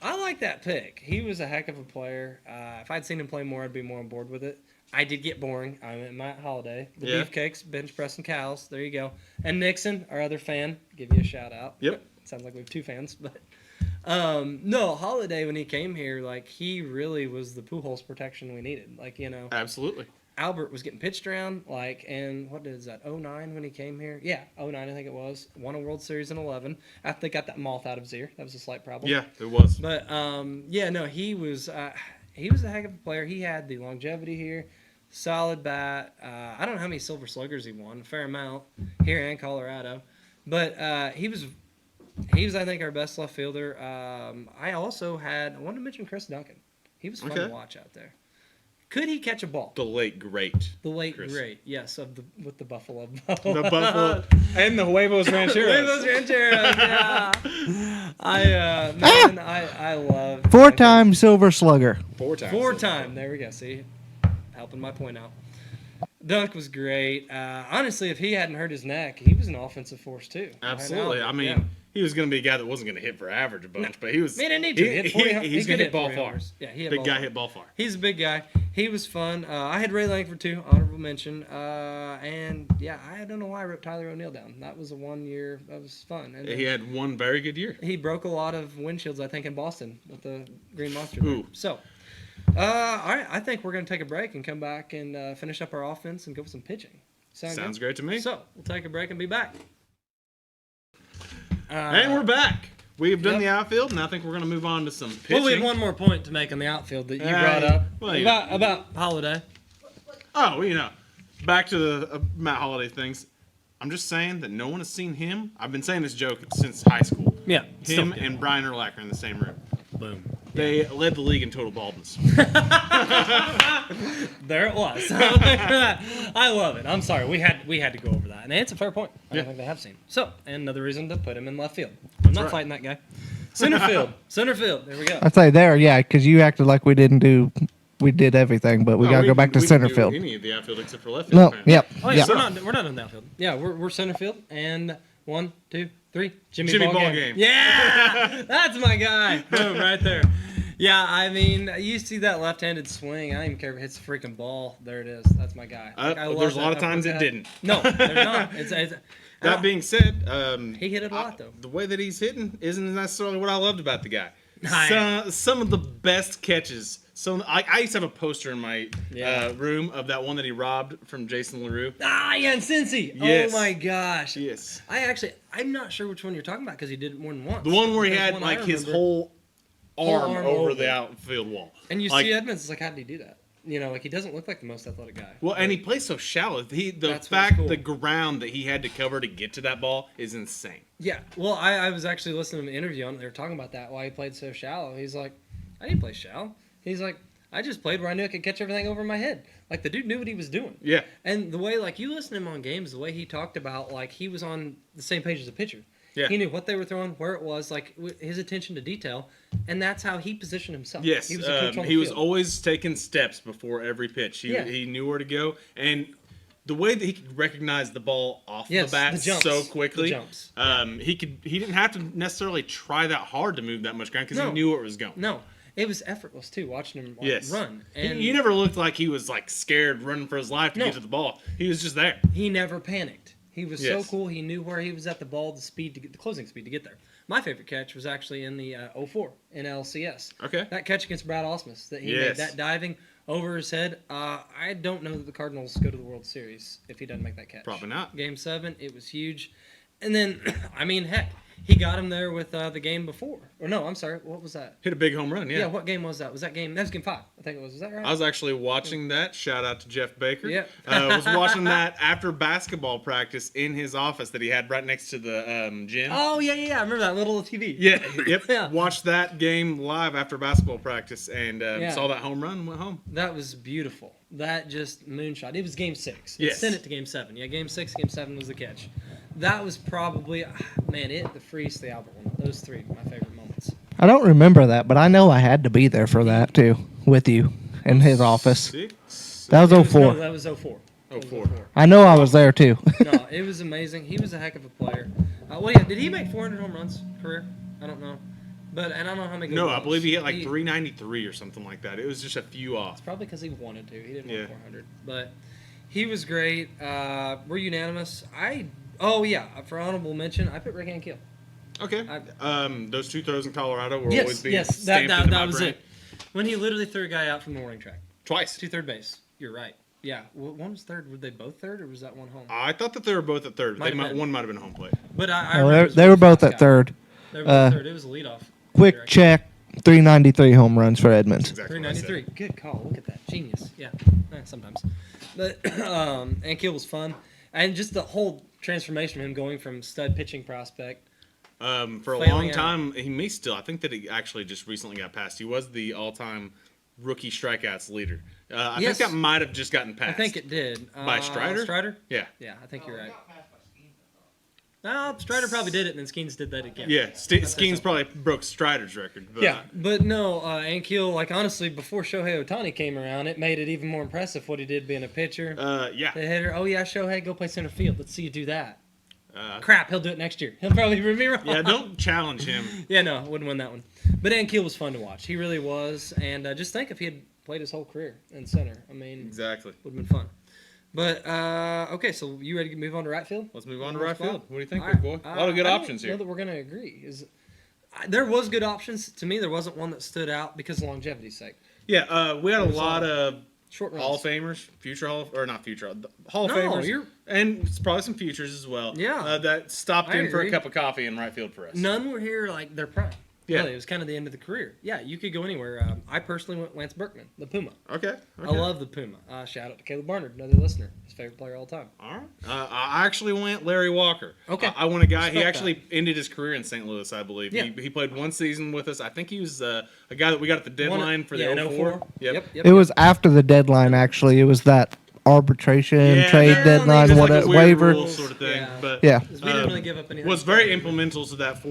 I like that pick. He was a heck of a player. If I'd seen him play more, I'd be more on board with it. I did get boring. I went Matt Holliday. The
Yeah.
Beefcakes, bench pressing cows. There you go. And Nixon, our other fan, give you a shout out.
Yep.
Sounds like we have two fans, but no, Holliday when he came here, like he really was the Pujols protection we needed. Like
Absolutely.
Albert was getting pitched around, like, and what is that, 09 when he came here? Yeah, 09 I think it was. Won a World Series in 11. After they got that moth out of his ear. That was a slight problem.
Yeah, it was.
But, he was a heck of a player. He had the longevity here, solid bat. I don't know how many Silver Sluggers he won, a fair amount here in Colorado. But he was, I think, our best left fielder. I wanted to mention Chris Duncan. He was fun to watch out there. Could he catch a ball?
The late great.
The late
Chris.
great, yes, with the Buffalo.
The Buffalo and the Huevos Rancheros.
Huevos Rancheros, yeah. I love
4-time Silver Slugger.
4 times.
4-time. There we go. See, helping my point out. Dunk was great. Honestly, if he hadn't hurt his neck, he was an offensive force too.
Absolutely. I mean,
Yeah.
he was going to be a guy that wasn't going to hit for average a bunch, but he was.
Man, didn't need to. He hit 40,
he's
he
going
could
to hit ball
40
far.
homers. Yeah, he hit
Big
ball
guy
far.
hit ball far.
He's a big guy. He was fun. I had Ray Langford too, honorable mention. And yeah, I don't know why I wrote Tyler O'Neill down. That was a 1 year. That was fun. And
He had one very good year.
he broke a lot of windshields, I think, in Boston with the Green Monster. there.
Ooh.
So, all right, I think we're going to take a break and come back and finish up our offense and go with some pitching.
Sounds
good?
great to me.
So, we'll take a break and be back.
And we're back. We've done
Yep.
the outfield, and I think we're going to move on to some pitching.
Well, we have one more point to make on the outfield that you brought up
well, yeah.
about Holiday.
Oh, back to the Matt Holliday things. I'm just saying that no one has seen him. I've been saying this joke since high school.
Yeah.
Him and Brian Urlacher in the same room.
Boom.
They led the league in total baldness.
There it was. I love it. I'm sorry. We had to go over that. And it's a fair point. I don't think they have seen. So, and another reason to put him in left field. I'm not
right.
fighting that guy. Center field. Center field. There we go.
I'd say there, yeah, because you acted like we did everything, but we got to go back to
we
center
didn't do
field.
Any of the outfield except for left field.
No,
apparently.
yep.
Oh yeah,
yep.
we're not in the outfield. Yeah, we're center field. And 1, 2, 3. Jimmy
Ball
Ball
game.
Yeah, that's my guy. Boom, right there. Yeah, I mean, you see that left-handed swing. I don't even care if it hits the freaking ball. There it is. That's my guy. Like, I love
there's a lot
that
of times it
uppercut.
didn't.
No, there's not. It's
That being said,
he hit it a lot though.
the way that he's hitting isn't necessarily what I loved about the guy.
Hi.
Some of the best catches. So I used to have a poster in my
Yeah.
room of that one that he robbed from Jason LaRue.
Yeah, and Cincy.
Yes.
Oh my gosh.
Yes.
I'm not sure which one you're talking about because he did it more than once.
The one where he
There's
had
one I
like his
remember.
whole arm
arm
over
over.
the outfield wall.
And you
like,
see Edmonds is like, how did he do that? Like he doesn't look like the most athletic guy.
Well, and he plays so shallow. The
That's what's
fact
cool.
the ground that he had to cover to get to that ball is insane.
Yeah. Well, I was actually listening to an interview on. They were talking about that why he played so shallow. He's like, I didn't play shallow. He's like, I just played where I knew I could catch everything over my head. Like the dude knew what he was doing.
Yeah.
And the way like you listen to him on games, the way he talked about like he was on the same page as a pitcher.
Yeah.
He knew what they were throwing, where it was, like his attention to detail, and that's how he positioned himself.
Yes,
he was a coach on the
he was
field.
always taking steps before every pitch. He knew where to go, and the way that he could recognize the ball off
Yes,
the bat
the jumps,
so quickly,
the jumps.
He didn't have to necessarily try that hard to move that much ground because
No.
he knew where it was going.
No, it was effortless too, watching him
Yes.
run. And
He never looked like he was like scared running for his life to
No.
get to the ball. He was just there.
he never panicked. He was
Yes.
so cool. He knew where he was at the ball, the speed to get the closing speed to get there. My favorite catch was actually in the 04 in LCS.
Okay.
That catch against Brad Ausmus that he
Yes.
made, that diving over his head. I don't know that the Cardinals go to the World Series if he doesn't make that catch.
Probably not.
Game 7, it was huge. And then, I mean, heck, he got him there with the game before. Or no, I'm sorry, what was that?
Hit a big home run.
Yeah, what game was that? That was game 5, I think it was. Is that right?
I was actually watching that. Shout out to Jeff Baker.
Yeah.
Was watching that after basketball practice in his office that he had right next to the gym.
Oh, yeah. I remember that little TV.
Yeah, yep.
Yeah.
Watched that game live after basketball practice and
Yeah.
saw that home run and went home.
That was beautiful. That just moonshot. It was game 6.
Yes.
Sent it to game 7. Yeah, game 6, game 7 was the catch. That was probably, the Freeze, the Albert one. Those 3, my favorite moments.
I don't remember that, but I know I had to be there for that too, with you in his office.
6.
That was
No,
04.
that was 04. That was
04.
I know I was there too.
No, it was amazing. He was a heck of a player. Did he make 400 home runs career? I don't know. But and I don't know how many.
No,
goals.
I believe he hit like 393 or something like that. It was just a few off.
Probably because he wanted to. He didn't
Yeah.
want 400. But he was great. We're unanimous. For honorable mention, I put Rick Ankiel.
Okay. Those 2 throws in Colorado will
Yes,
always be
yes,
stamped into my
that was
brain.
it. When he literally threw a guy out from the warning track
Twice.
to third base. You're right. Yeah, one was third. Were they both third, or was that one home?
I thought that they were both at third.
Might have been.
One might have been home plate.
But I
No,
remember it was
they were
one
both
guy.
at third.
They were both third. It was a leadoff.
Quick
Direct.
check: 393 home runs for Edmonds.
Exactly what I said.
393. Good call. Look at that. Genius. Yeah. Sometimes. But Ankiel was fun. And just the whole transformation of him going from stud pitching prospect.
For a
Failing
long
out.
time, he may still. I think that he actually just recently got passed. He was the all-time rookie strikeouts leader. I
Yes.
think that might have just gotten passed.
I think it did.
By Strider?
Strider?
Yeah.
Yeah, I think you're right. No, Strider probably did it, and then Skeens did that again.
Yeah.
I'd say
Skeens
so.
probably broke Strider's record. But
Yeah, but no, Ankiel, like honestly, before Shohei Ohtani came around, it made it even more impressive what he did being a pitcher.
Yeah.
The hitter, oh yeah, Shohei, go play center field. Let's see you do that.
Uh,
Crap, he'll do it next year. He'll probably prove me wrong.
yeah. Don't challenge him.
Yeah, no, wouldn't win that one. But Ankiel was fun to watch. He really was. And just think if he had played his whole career in center. I mean,
Exactly.
would have been fun. But, okay, so you ready to move on to right field?
Let's move on to right field. What do you think,
All
big
right.
boy? A lot of good
I don't
options
know
here.
that we're going to agree. There was good options. To me, there wasn't one that stood out because of longevity's sake.
Yeah. We had a
There's
lot of
Short runs.
Hall of Famers, not future Hall of
No,
Famers,
you're-
and it's probably some futures as well.
Yeah.
That stopped
I
in for a
agree.
cup of coffee in right field for us.
None were here like their prime.
Yeah.
Really, it was kind of the end of the career. Yeah, you could go anywhere. I personally went Lance Berkman, the Puma.
Okay.
I love the Puma. Shout out to Caleb Barnard, another listener, his favorite player all time.
All right. I actually went Larry Walker.
Okay.
I went a guy. He
Respect
actually ended his career in St. Louis, I believe.
Yeah.
He played one season with us. I think he was a guy that we got at the deadline for the
in
04. Yep.
It was after the deadline, actually. It was that arbitration, trade deadline,
just
what
like a weird
waiver.
rule sort of thing.
Yeah.
But
Yeah.
'Cause we didn't really give up anything.
was very implemental to that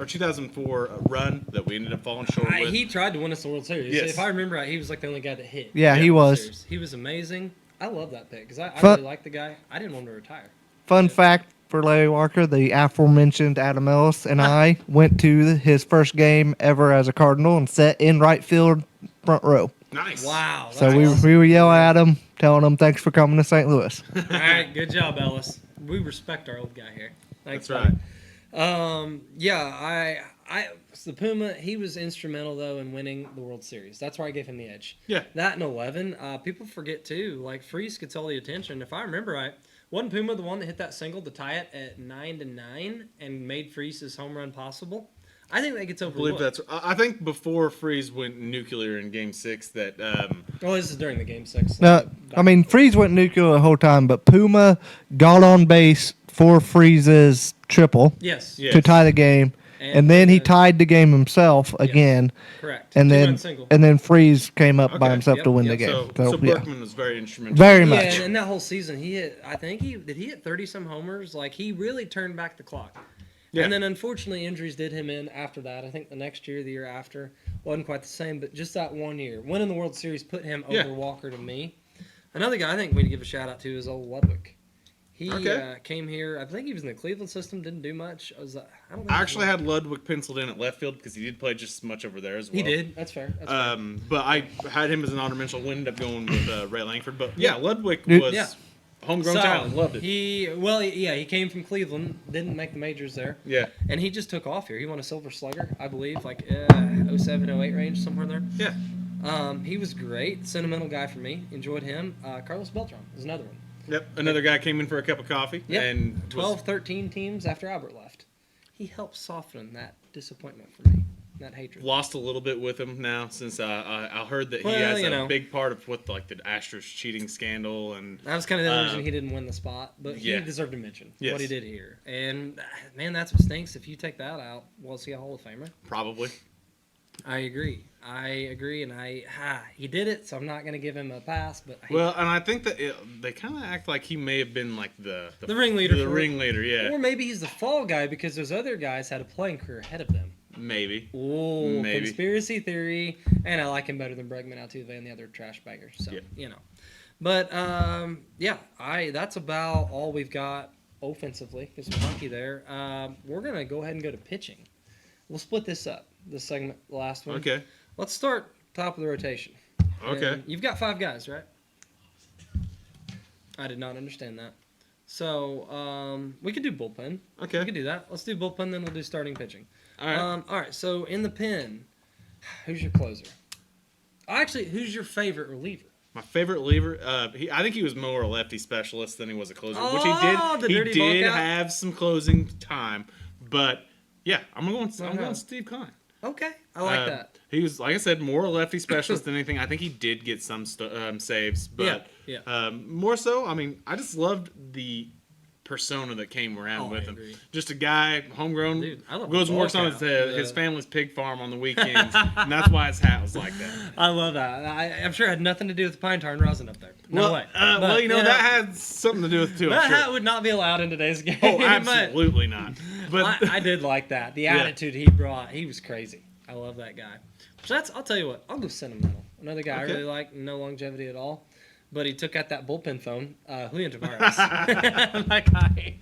2004 run that we ended up falling short with.
He tried to win us the World Series.
Yes.
If I remember right, he was like the only guy that hit.
Yeah, he
the World
was.
Series. He was amazing. I love that pick because I
Fun-
really like the guy. I didn't want him to retire.
Fun fact for Larry Walker: the aforementioned Adam Ellis and I went to his first game ever as a Cardinal and sat in right field, front row.
Nice.
Wow.
So
that's
we
awesome.
were yelling at him, telling him thanks for coming to St. Louis.
All right, good job, Ellis. We respect our old guy here. Thanks,
That's right.
buddy. The Puma, he was instrumental though in winning the World Series. That's why I gave him the edge.
Yeah.
That and 11. People forget too. Like Freese gets all the attention. If I remember right, wasn't Puma the one that hit that single to tie it at 9-9 and made Freese's home run possible? I think that gets
I believe
overlooked.
that's. I think before Freeze went nuclear in Game 6, that
Oh, this is during the Game 6.
No, I mean Freeze went nuclear the whole time, but Puma got on base for Freeze's triple
Yes.
Yeah.
to tie the game, and then he tied the game himself again,
Correct.
and
Two-run
then
single.
Freeze came up by
Okay,
himself
yep,
to win
yep.
the game.
so
yeah,
Berkman was very instrumental.
very
Yeah,
much.
and that whole season, he hit. I think he hit 30 some homers. Like he really turned back the clock.
Yeah.
And then unfortunately injuries did him in after that. I think the next year, the year after, wasn't quite the same, but just that 1 year. Winning the World Series put him over Walker to me. Another guy I think we need to give a shout out to is old Ludwig. He came here. I think he was in the Cleveland system. Didn't do much. I
actually had Ludwig penciled in at left field because he did play just as much over there as well.
He did. That's fair. That's fair.
But I had him as an honorable mention. Ended up going with Ray Langford. But Ludwig was homegrown talent. Loved it.
He came from Cleveland. Didn't make the majors there.
Yeah.
And he just took off here. He won a Silver Slugger, I believe, like 07, 08 range, somewhere there.
Yeah.
He was great. Sentimental guy for me. Enjoyed him. Carlos Beltran is another one.
Yep, another guy came in for a cup of coffee.
Yep.
And
12, 13 teams after Albert left. He helped soften that disappointment for me, that hatred.
Lost a little bit with him now since I heard that he has a big part of what the Astros cheating scandal and
that was kind of the reason he didn't win the spot, but he deserved to mention what he did here. And man, that's what stinks. If you take that out, was he a Hall of Famer?
Probably.
I agree, and he did it, so I'm not going to give him a pass. But
and I think that they kind of act like he may have been like the
ringleader.
The ringleader, yeah.
Or maybe he's the fall guy because those other guys had a playing career ahead of them.
Maybe.
Oh, conspiracy theory, and I like him better than Bregman, Altuve, and the other trash baggers. So but that's about all we've got offensively. It's funky there. We're gonna go ahead and go to pitching. We'll split this up. This segment, the last one.
Okay.
Let's start top of the rotation.
Okay.
And you've got 5 guys, right? I did not understand that. So we could do bullpen.
Okay.
We could do that. Let's do bullpen, then we'll do starting pitching.
All right.
All right. So in the pen, who's your closer? Actually, who's your favorite reliever?
My favorite reliever, I think he was more a lefty specialist than he was a closer, which he did. He did have some closing time, but yeah, I'm going Steve Kine.
Okay, I like that.
He was, like I said, more a lefty specialist than anything. I think he did get some saves, but more so, I mean, I just loved the persona that came around with him.
Agree.
Just a guy, homegrown,
Dude, I love
goes and works on his family's pig farm on the weekends, and that's why his hat was like that.
I love that. I'm sure it had nothing to do with the pine tar and rosin up there. No way.
That had something to do with it too.
That
I'm sure.
hat would not be allowed in today's game.
Oh, absolutely not. But
I did like that. The attitude he brought, he was crazy. I love that guy. So I'll tell you what, I'll go sentimental. Another guy I really like, no longevity at all. But he took out that bullpen phone, Julian Tavares. That guy.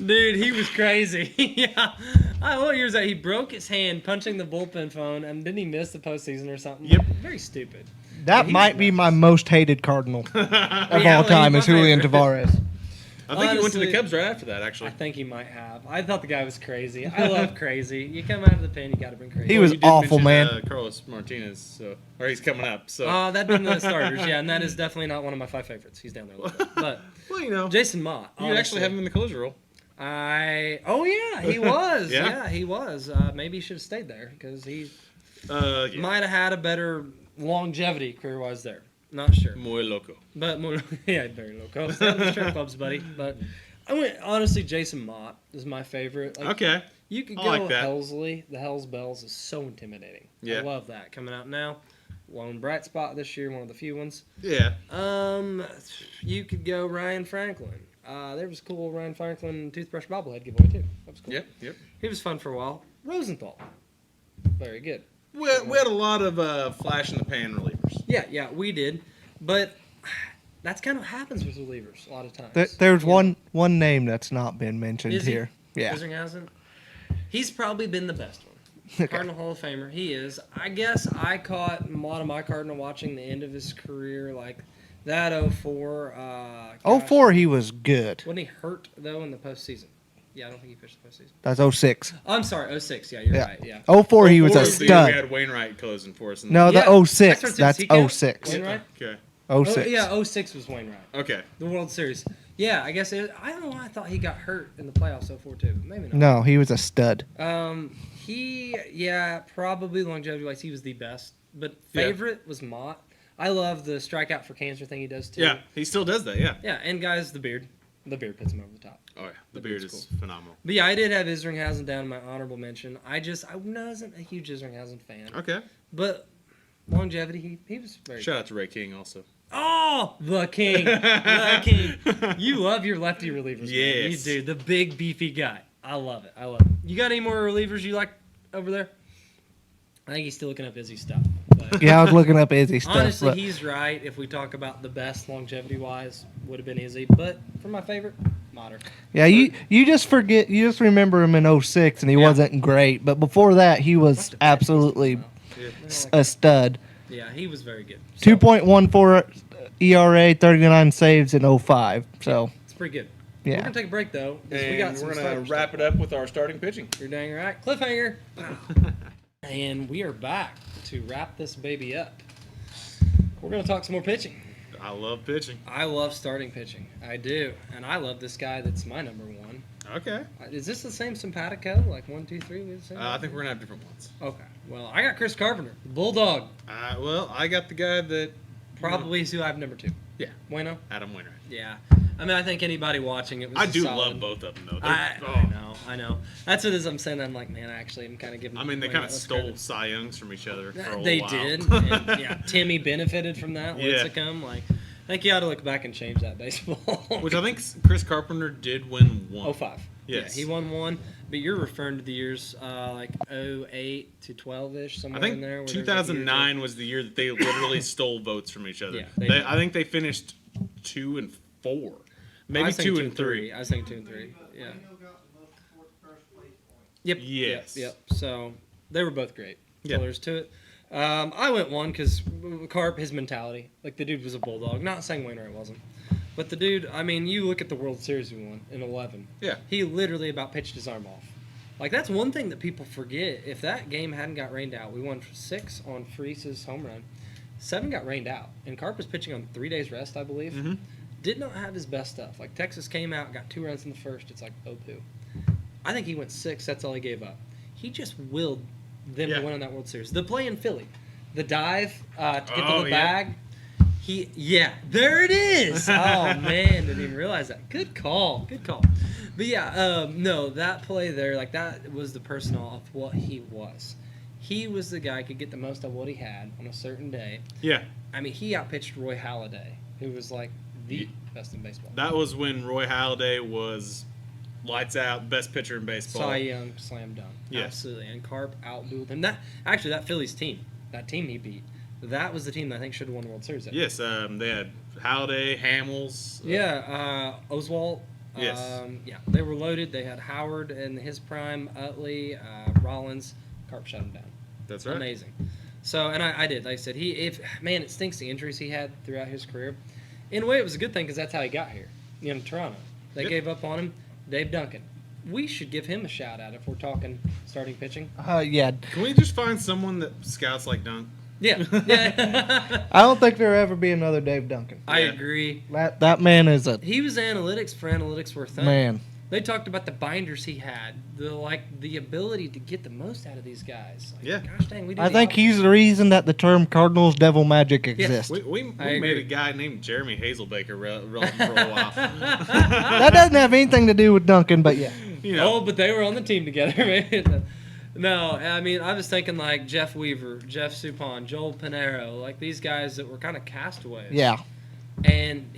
Dude, he was crazy. Yeah. What year was that? He broke his hand punching the bullpen phone, and didn't he miss the postseason or something?
Yep.
Very stupid.
That might be my most hated Cardinal of all time is Julian Tavares.
I think he went to the Cubs right after that, actually.
I think he might have. I thought the guy was crazy. I love crazy. You come out of the pen, you got to bring crazy.
He was awful, man.
Carlos Martinez, or he's coming up. So.
That'd been the starters, and that is definitely not one of my 5 favorites. He's down there a little bit. But
well,
Jason Mott.
You actually have him in the closer role.
He was. yeah, he was. Maybe he should have stayed there because he might have had a better longevity career-wise there. Not sure.
Muy loco.
But very loco. Strip clubs, buddy. But I went honestly. Jason Mott is my favorite.
Okay.
You could go
like that.
Helsley. The Hells Bells is so intimidating.
Yeah.
I love that coming out now. Lone bright spot this year, one of the few ones.
Yeah.
You could go Ryan Franklin. There was a cool Ryan Franklin toothbrush bobblehead giveaway too. That was cool.
Yep.
He was fun for a while. Rosenthal. Very good.
We had a lot of flash in the pan relievers.
Yeah, we did. But that's kind of what happens with relievers a lot of times.
There's one name that's not been mentioned here. Yeah.
Isringhausen? He's probably been the best one. Cardinal Hall of Famer. He is. I guess I caught a lot of my Cardinal watching the end of his career, like that 04.
04, he was good.
Wasn't he hurt, though, in the postseason? Yeah, I don't think he pitched the postseason.
That's 06.
Oh, I'm sorry, 06. Yeah, you're right. Yeah.
04, he was a
04,
stud.
We had Wainwright closing for us.
No,
Yeah,
the 06.
that's
That's
he count?
06.
Wainwright?
Okay.
06.
Yeah, 06 was Wainwright.
Okay.
The World Series. Yeah, I guess I don't know why I thought he got hurt in the playoffs 04 too. Maybe not.
No, he was a stud.
Probably longevity-wise, he was the best. But favorite was Mott. I love the strikeout for cancer thing he does too.
Yeah, he still does that, yeah.
Yeah, and guys, the beard. The beard puts him over the top.
Oh, yeah. The beard is phenomenal.
But yeah, I did have Isringhausen down in my honorable mention. I wasn't a huge Isringhausen fan.
Okay.
But longevity, he was very
Shout out to Ray King also.
Oh, the king. The king. You love your lefty relievers.
Yes.
Man. You do. The big, beefy guy. I love it. I love it. You got any more relievers you like over there? I think he's still looking up Izzy stuff. But
Yeah, I was looking up Izzy stuff.
honestly,
but
he's right. If we talk about the best longevity-wise, would have been Izzy. But for my favorite, Mater.
yeah, you just forget. You just remember him in 06, and he wasn't great. But before that, he was absolutely a stud.
Yeah, he was very good. So,
2.14 ERA, 39 saves in 05. So
it's pretty good.
Yeah.
We're going to take a break, though. 'cause
And
we got some
we're
starters
gonna
to
wrap
talk
it up with our starting pitching.
You're dang right. Cliffhanger. And we are back to wrap this baby up. We're going to talk some more pitching.
I love pitching.
I love starting pitching. I do. And I love this guy that's my number one.
Okay.
Is this the same simpatico? Like 1, 2, 3? We the same
I think we're gonna have different ones.
Okay. Well, I got Chris Carpenter, Bulldog.
Well, I got the guy that
Probably is who I have number 2.
Yeah,
Bueno?
Adam Wainwright.
Yeah. I mean, I think anybody watching it was
I
a
do
solid-
love both of them though.
I know. That's what it is. I'm saying. I'm like, man, actually, I'm kind of giving.
I mean, they
Wainwright
kind of
less
stole
credit.
Cy Youngs from each other for a
They
while.
did. And, yeah, Timmy benefited from that.
Yeah.
Lincecum, like, I think you ought to look back and change that baseball.
Which I think Chris Carpenter did win one.
05.
Yes.
Yeah, he won one, but you're referring to the years like 08 to 12-ish,
I
somewhere
think
in there. where there's, like,
2009 was the year that they literally stole votes from each other.
Yeah, they did.
I think they finished 2 and 4,
I
maybe
was thinking
2 and 3.
I was thinking 2 and 3. Yeah. Yep.
Yes.
Yep. So they were both great.
Yeah.
So there's to it. I went one because Carp, his mentality. Like, the dude was a bulldog. Not saying Wainwright wasn't. But the dude, I mean, you look at the World Series we won in 11.
Yeah.
He literally about pitched his arm off. Like, that's one thing that people forget. If that game hadn't got rained out, we won 6 on Freese's home run. 7 got rained out. And Carp was pitching on 3 days rest, I believe.
Mhm.
Did not have his best stuff. Like, Texas came out, got 2 runs in the first. It's like, oh, poo. I think he went 6. That's all he gave up. He just willed them
Yeah.
to win on that World Series. The play in Philly, the dive to get
Oh,
to the
yeah.
bag. There it is. Oh man, didn't even realize that. Good call. But yeah, no, that play there, like, that was the personal of what he was. He was the guy who could get the most of what he had on a certain day.
Yeah.
I mean, he outpitched Roy Halladay, who was like the best in baseball.
That was when Roy Halladay was lights out, best pitcher in baseball.
Cy Young, slam dunk.
Yes.
Absolutely. And Carp outdueled him. That Phillies team, that team he beat, that was the team that I think should have won the World Series.
Yes, they had Halladay, Hamels.
Yeah, Oswalt.
Yes.
Yeah, they were loaded. They had Howard in his prime, Utley, Rollins. Carp shut him down.
That's right.
Amazing. So, and I did. Like I said, it stinks the injuries he had throughout his career. In a way, it was a good thing because that's how he got here. Toronto. They
Yep.
gave up on him. Dave Duncan. We should give him a shout out if we're talking starting pitching.
Yeah.
Can we just find someone that scouts like Dunk?
Yeah. Yeah.
I don't think there'll ever be another Dave Duncan.
I
Yeah.
agree.
That man is a
He was analytics for analytics worth it.
man.
They talked about the binders he had, the ability to get the most out of these guys. Like,
Yeah.
Gosh dang, we do
I
the
think
opposite.
he's the reason that the term Cardinals devil magic exists.
We
I
made
agree.
a guy named Jeremy Hazelbaker relevant for a while.
That doesn't have anything to do with Duncan, but yeah.
You know,
Oh, but they were on the team together, man. No, I mean, I was thinking like Jeff Weaver, Jeff Suppan, Joel Pinero, like these guys that were kind of castaways.
Yeah.
And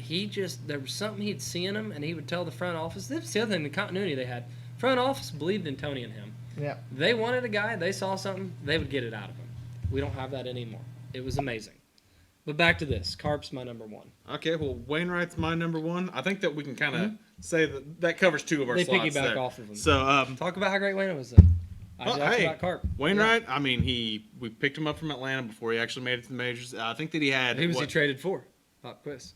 there was something he'd see in him, and he would tell the front office. This is the other thing, the continuity they had. Front office believed in Tony and him.
Yeah.
They wanted a guy, they saw something, they would get it out of him. We don't have that anymore. It was amazing. But back to this. Carp's my number one.
okay, well, Wainwright's my number one. I think that we can kind of say that covers 2 of our
They
slots
piggyback
there.
off of him.
So,
Talk about how great Wayne was then. I
well,
talked
hey,
about Carp.
Wainwright, I mean, we picked him up from Atlanta before he actually made it to the majors. I think that he had
Who was he traded for? Pop quiz.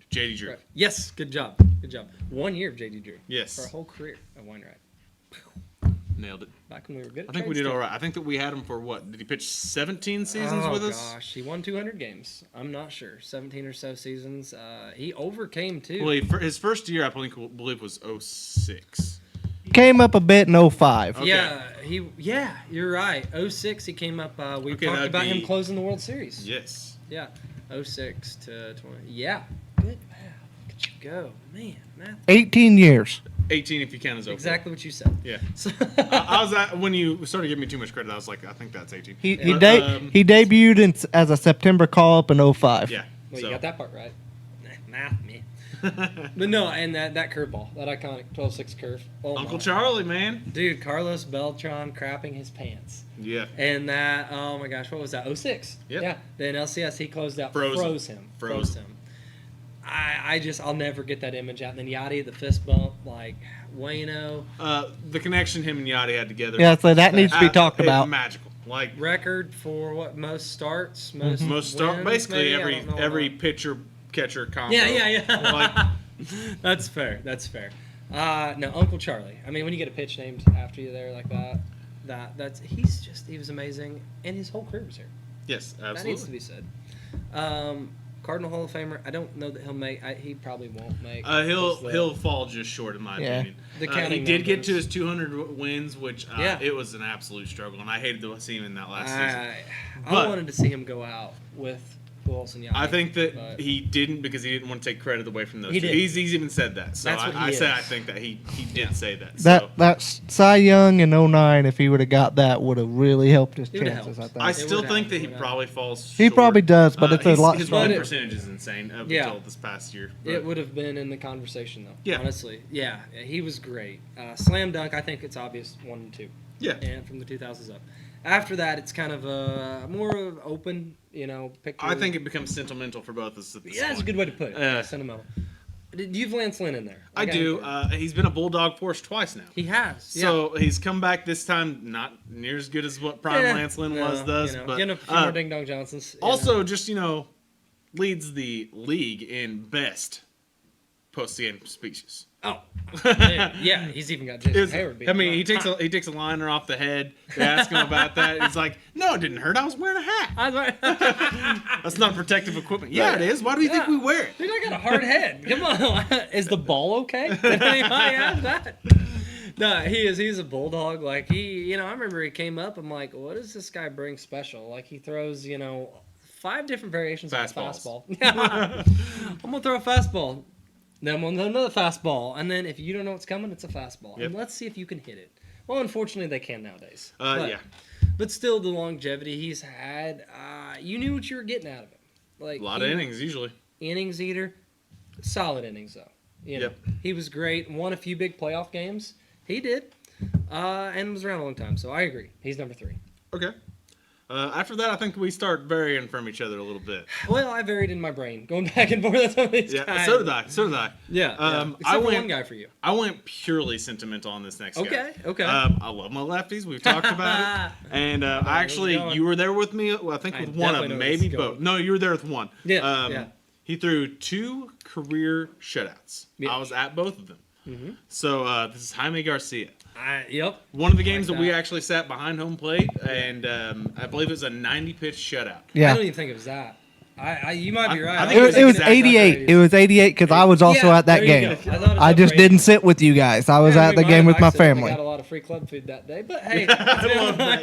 J.D. Drew.
Right. Yes, good job. 1 year of J.D. Drew.
Yes.
For a whole career at Wainwright.
Nailed it.
Back when we were good at
I think we
trade
did all
stuff.
right. I think that we had him for what? Did he pitch 17 seasons with us?
Oh, gosh. He won 200 games. I'm not sure. 17 or so seasons. He overcame, too.
Well, his first year, I believe, was 06.
He came up a bit in 05.
Okay.
Yeah, you're right. 06, he came up. We
Okay,
talked
that'd
about him
be-
closing the World Series.
Yes.
Yeah. 06 to 20. Yeah. Good math. Look at you go. Man, math.
18 years.
18 if you count as 04.
Exactly what you said.
Yeah.
So,
I was at, when you started giving me too much credit, I was like, I think that's 18.
He
But,
he debuted as a September call-up in 05.
Yeah.
well,
so,
you got that part right. Math, me. But no, and that curveball, that iconic 12-6 curve. Oh
Uncle
my.
Charlie, man.
Dude, Carlos Beltran crapping his pants.
Yeah.
And that, oh my gosh, what was that? 06.
Yep.
Yeah. Then LCS, he closed out.
Froze
Him.
Froze.
Him. I'll never get that image out. And then Yachty, the fist bump, like Wayno.
The connection him and Yachty had together.
Yeah, so that needs to be talked
it's
about.
magical. Like
Record for what? Most starts?
most start,
wins,
basically
maybe? I don't know
every
about-
pitcher catcher combo.
Yeah.
Like,
That's fair. No, Uncle Charlie. I mean, when you get a pitch named after you there like that, he was amazing, and his whole career was here.
yes, absolutely.
That needs to be said. Cardinal Hall of Famer. I don't know that he'll make. He probably won't make.
He'll fall just short in my
Yeah.
opinion.
The
He
counting
did get
numbers.
to his 200 wins, which
Yeah.
it was an absolute struggle, and I hated to see him in that last season.
I
But-
wanted to see him go out with Pujols and Yachty.
I think that
but
he didn't because he didn't want to take credit away from those.
He
two.
did.
He's even said that. So
That's what he is.
I think that he did say that.
That Cy Young in 09, if he would have got that, would have really helped his
It would've
chances.
helped.
I
I
think.
still
would
think
have,
that
it
he
would
probably falls.
He
short.
probably does, but it's a lot
His
stronger.
win percentage is insane up
Yeah.
until this past year. But
it would have been in the conversation though.
Yeah.
Honestly, yeah, he was great. Slam dunk. I think it's obvious 1 and 2.
yeah,
And from the 2000s up. After that, it's kind of a more of open, picture.
I think it becomes sentimental for both of us. At this
Yeah, that's a
point.
good way to put it.
Yeah.
Sentimental. You've Lance Lynn in there.
I
got
do.
him.
He's been a Bulldog for us twice now.
He has.
So he's come back this time, not near as good as what Prime Lance Lynn does, but
getting a few more Ding Dong Johnsons.
also just leads the league in best postseason speeches.
Oh, man, yeah, he's even got Jason Hayward. beat
I mean,
him
he
up.
takes a liner off the head. They ask him about that. He's like, "No, it didn't hurt. I was wearing a hat.
I was like,
That's not protective equipment." Yeah, it is. Why do you think we wear it?
dude, I got a hard head. Come on, is the ball okay? Did anybody ask that? No, he is. He's a bulldog. Like I remember he came up. I'm like, what does this guy bring special? Like he throws, 5 different variations of a
Fastballs.
fastball. I'm gonna throw a fastball. Then I'm gonna throw another fastball, and then if you don't know what's coming, it's a fastball.
Yep.
And let's see if you can hit it. Well, unfortunately, they can nowadays.
Yeah.
But still, the longevity he's had, you knew what you were getting out of him. Like
A lot of innings usually.
innings eater, solid innings though.
Yep.
He was great. Won a few big playoff games. He did, and was around a long time. So I agree. He's number 3.
Okay. After that, I think we start varying from each other a little bit.
Well, I varied in my brain, going back and forth on some of these
Yeah,
guys.
so did I. So did I.
Yeah.
I
Except for
went-
one guy for you.
I went purely sentimental on this next guy.
Okay.
I love my lefties. We've talked about it. And actually,
going.
you were there with me, I think,
I
with one of
definitely
them,
know where this
maybe
is going.
both. No, you were there with one.
Yeah.
He threw 2 career shutouts.
Yeah.
I was at both of them.
Mm-hmm.
So this is Jaime Garcia.
Yep.
One of the games
Like
that we
that.
actually sat behind home plate, and I believe it was a 90-pitch shutout.
I
Yeah.
don't even think it was that. You might be right.
I
It
think
was,
it was
88. It was 88 because I was also
Yeah,
at that
there you
game.
go. I thought it was
I just
outrageous.
didn't sit with you guys. I was
Yeah,
at the
we
game
might
with
have
my
accidentally
family.
got a lot of free club food that day, but hey,
I love that,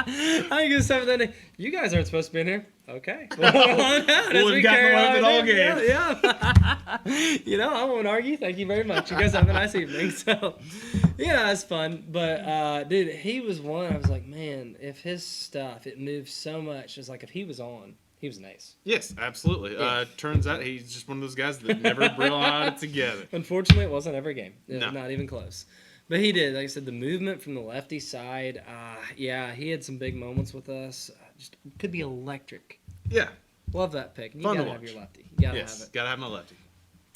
I think it's something. You guys aren't supposed to be in here. Okay. Well, on out as
we've
we
gotten
carry
away
on
with all
with it. Yeah. I won't argue. Thank you very much. You guys have a nice evening. So, it's fun. But dude, he was one. I was like, man, if his stuff it moves so much, it's like if he was on, he was nice.
Yes, absolutely.
Yeah.
Turns out he's just one of those guys that never brought it together.
Unfortunately, it wasn't every game.
No.
Not even close. But he did. Like I said, the movement from the lefty side, he had some big moments with us. Just could be electric.
Yeah.
Love that pick. You
Fun to
gotta have
watch.
your lefty. You gotta
Yes.
have it.
Gotta have my lefty.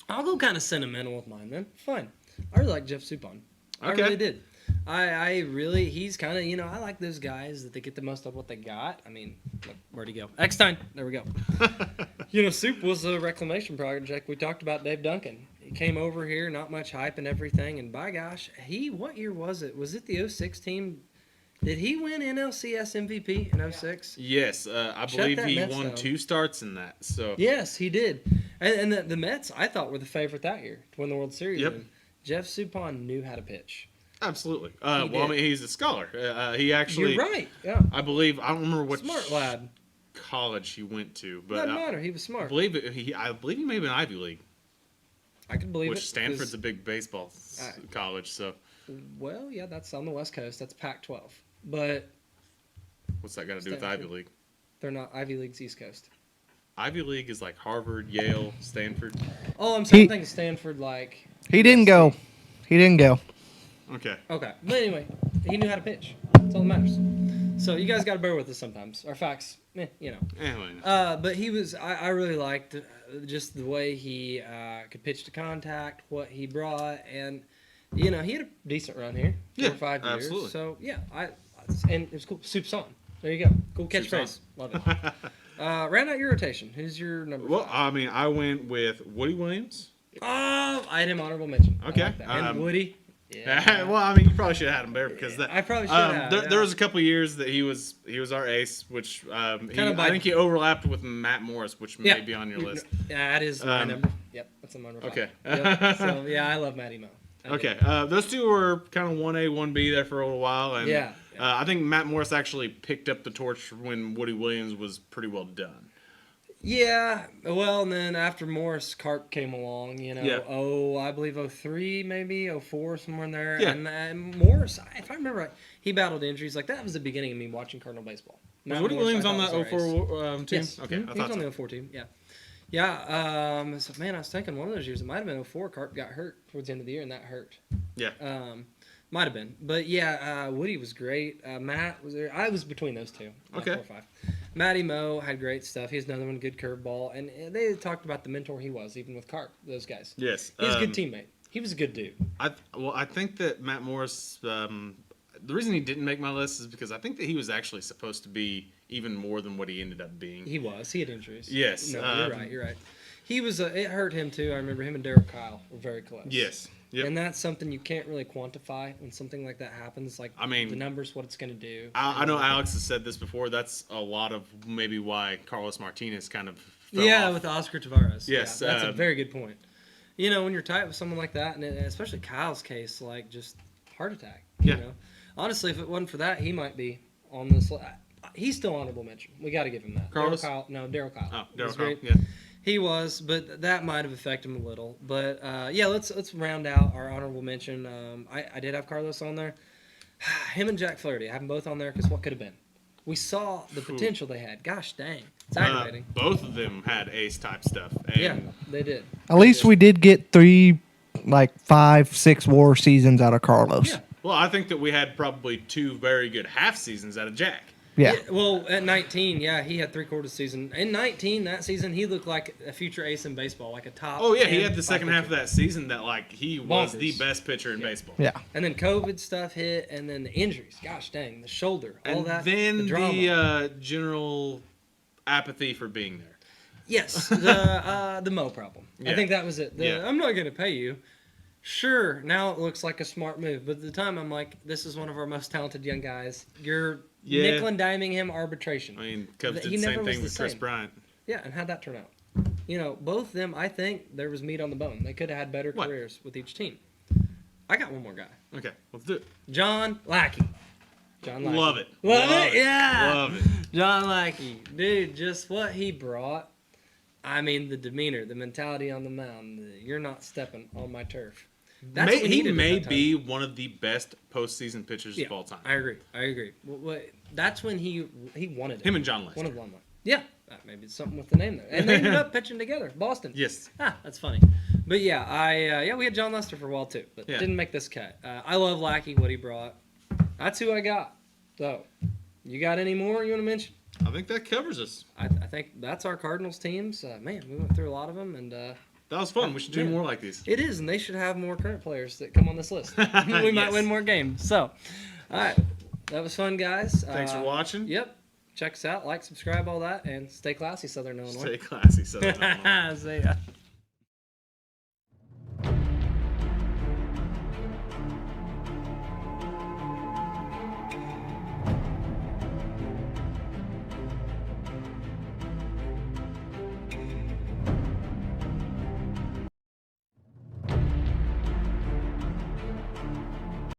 I'll go kind of sentimental with mine then. Fine. I really like Jeff Suppan. I
Okay.
really did. I really, he's kind of, I like those guys that they get the most of what they got. I mean, look, where'd he go? Eckstein. There we go. Soup was a reclamation project. We talked about Dave Duncan. He came over here, not much hype and everything. And by gosh, what year was it? Was it the 06 team? Did he win NLCS MVP in 06?
Yes, I
Shut
believe
that
he
Mets
won
down.
2 starts in that. So
Yes, he did. And the Mets, I thought, were the favorite that year to win the World Series.
Yep.
And Jeff Suppan knew how to pitch.
absolutely.
did.
He's a scholar. He actually,
You're right. Yeah.
I believe, I don't remember what
Smart lad.
college he went to, but
Doesn't matter. He was
I
smart.
believe I believe he may have been Ivy League,
I could believe
which
it.
Stanford's
'cause-
a big baseball college. So
Well, yeah, that's on the West Coast. That's Pac-12. But
what's that got to do with
Stanford.
Ivy League?
they're not Ivy League's East Coast.
Ivy League is like Harvard, Yale, Stanford.
Oh, I'm sorry. I think Stanford, like.
He didn't go. He didn't go.
Okay.
Okay. But anyway, he knew how to pitch. That's all that matters. So you guys got to bear with us sometimes. Our facts, you know.
Anyway.
But he was, I really liked just the way he could pitch to contact, what he brought, and, you know, he had a decent run here. 4 or 5 years.
Absolutely.
So, yeah, and it was cool. Soup's on. There you go. Cool catchphrase. Love it. Round out your rotation. Who's your number 5?
I mean, I went with Woody Williams.
Oh, I had him honorable mention.
Okay.
I like that. And Woody.
Yeah. Well, I mean, you probably should have had him there because that.
I probably should have.
There was a couple years that he was our ace, which I think he overlapped with Matt Morris, which may be on your list.
Yeah, that is my number. Yep, that's my number 5.
Okay.
Yep. So yeah, I love Matty Mo.
Okay. Those two were kind of 1A, 1B there for a little while, and I think Matt Morris actually picked up the torch when Woody Williams was pretty well done.
Yeah, well, and then after Morris, Carp came along, you know,
Yeah.
I believe 03 maybe, 04, somewhere in there.
Yeah.
And Morris, if I remember right, he battled injuries. Like, that was the beginning of me watching Cardinal baseball.
Was Woody Williams on that 04 team?
Yes.
Okay,
He was on the 04 team, yeah. Yeah, so, man, I was thinking one of those years, it might have been 04, Carp got hurt towards the end of the year, and that hurt.
Yeah.
Might have been. But, yeah, Woody was great. Matt was there. I was between those two.
Okay.
4 or 5. Matty Mo had great stuff. He's another one, good curveball. And they talked about the mentor he was, even with Carp, those guys.
Yes.
He's a good teammate. He was a good dude.
I think that Matt Morris, the reason he didn't make my list is because I think that he was actually supposed to be even more than what he ended up being.
He was. He had injuries.
Yes.
No, you're right. He was. It hurt him, too. I remember him and Daryl Kyle were very close.
Yes. Yep.
And that's something you can't really quantify when something like that happens. Like,
I mean,
the numbers, what it's going to do.
I know Alex has said this before. That's a lot of maybe why Carlos Martinez kind of fell off.
with Oscar Tavares.
Yes.
Yeah, that's a very good point. You know, when you're tight with someone like that, and especially Kyle's case, like, just heart attack.
Yeah.
You know? Honestly, if it wasn't for that, he might be on this list. He's still honorable mention. We got to give him that.
Carlos?
Daryl Kyle.
Oh,
He was
Daryl Kyle.
great.
Yeah.
He was, but that might have affected him a little. But let's round out our honorable mention. I did have Carlos on there. Him and Jack Flaherty, I have them both on there because what could have been. We saw the potential they had. Gosh dang, it's aggravating.
Both of them had ace type stuff. And
Yeah, they did.
At least we did get 3, 5, 6 WAR seasons out of Carlos.
Yeah.
Well, I think that we had probably 2 very good half seasons out of Jack.
Yeah.
Well, at 19, he had 3/4 season. In 19, that season, he looked like a future ace in baseball, like a top.
Oh yeah, he
10
had the second half of that season that he was
Bonkers.
the best pitcher in baseball.
Yeah.
And then COVID stuff hit, and then the injuries. Gosh dang, the shoulder, all
And
that.
then
the drama.
general apathy for being there.
Yes, the Mo problem.
Yeah.
I think that was it.
Yeah.
I'm not going to pay you. Sure, now it looks like a smart move, but at the time I'm like, this is one of our most talented young guys. You're nickel and diming him arbitration.
I mean, Cubs
He
did the
never
same
was
thing
the
with Chris
same.
Bryant.
Yeah, and how'd that turn out? You know, both of them, I think there was meat on the bone. They could have had better
What?
careers with each team. I got one more guy.
Okay, let's do it.
John Lackey. John Lackey.
Love it.
Love it? Yeah.
Love it.
John Lackey. Dude, just what he brought. I mean, the demeanor, the mentality on the mound. You're not stepping on my turf. That's what we
He
needed at
may
that time.
be one of the best postseason pitchers of all time.
I agree. That's when he wanted it.
Him and John Lester.
One of the limelight. Yeah. Maybe it's something with the name there. And they ended up pitching together. Boston.
Yes.
That's funny. But yeah, we had John Lester for a while too, but didn't make this cut. I love Lackey, what he brought. That's who I got. So, you got any more you want to mention?
I think that covers us.
I think that's our Cardinals teams. Man, we went through a lot of them, and
That was fun. We should do more like these.
it is, and they should have more current players that come on this list. We might win more games. So, all right, that was fun, guys.
Thanks for watching.
Yep. Check us out, like, subscribe, all that, and stay classy, Southern Illinois.
Stay classy, Southern Illinois.
See ya.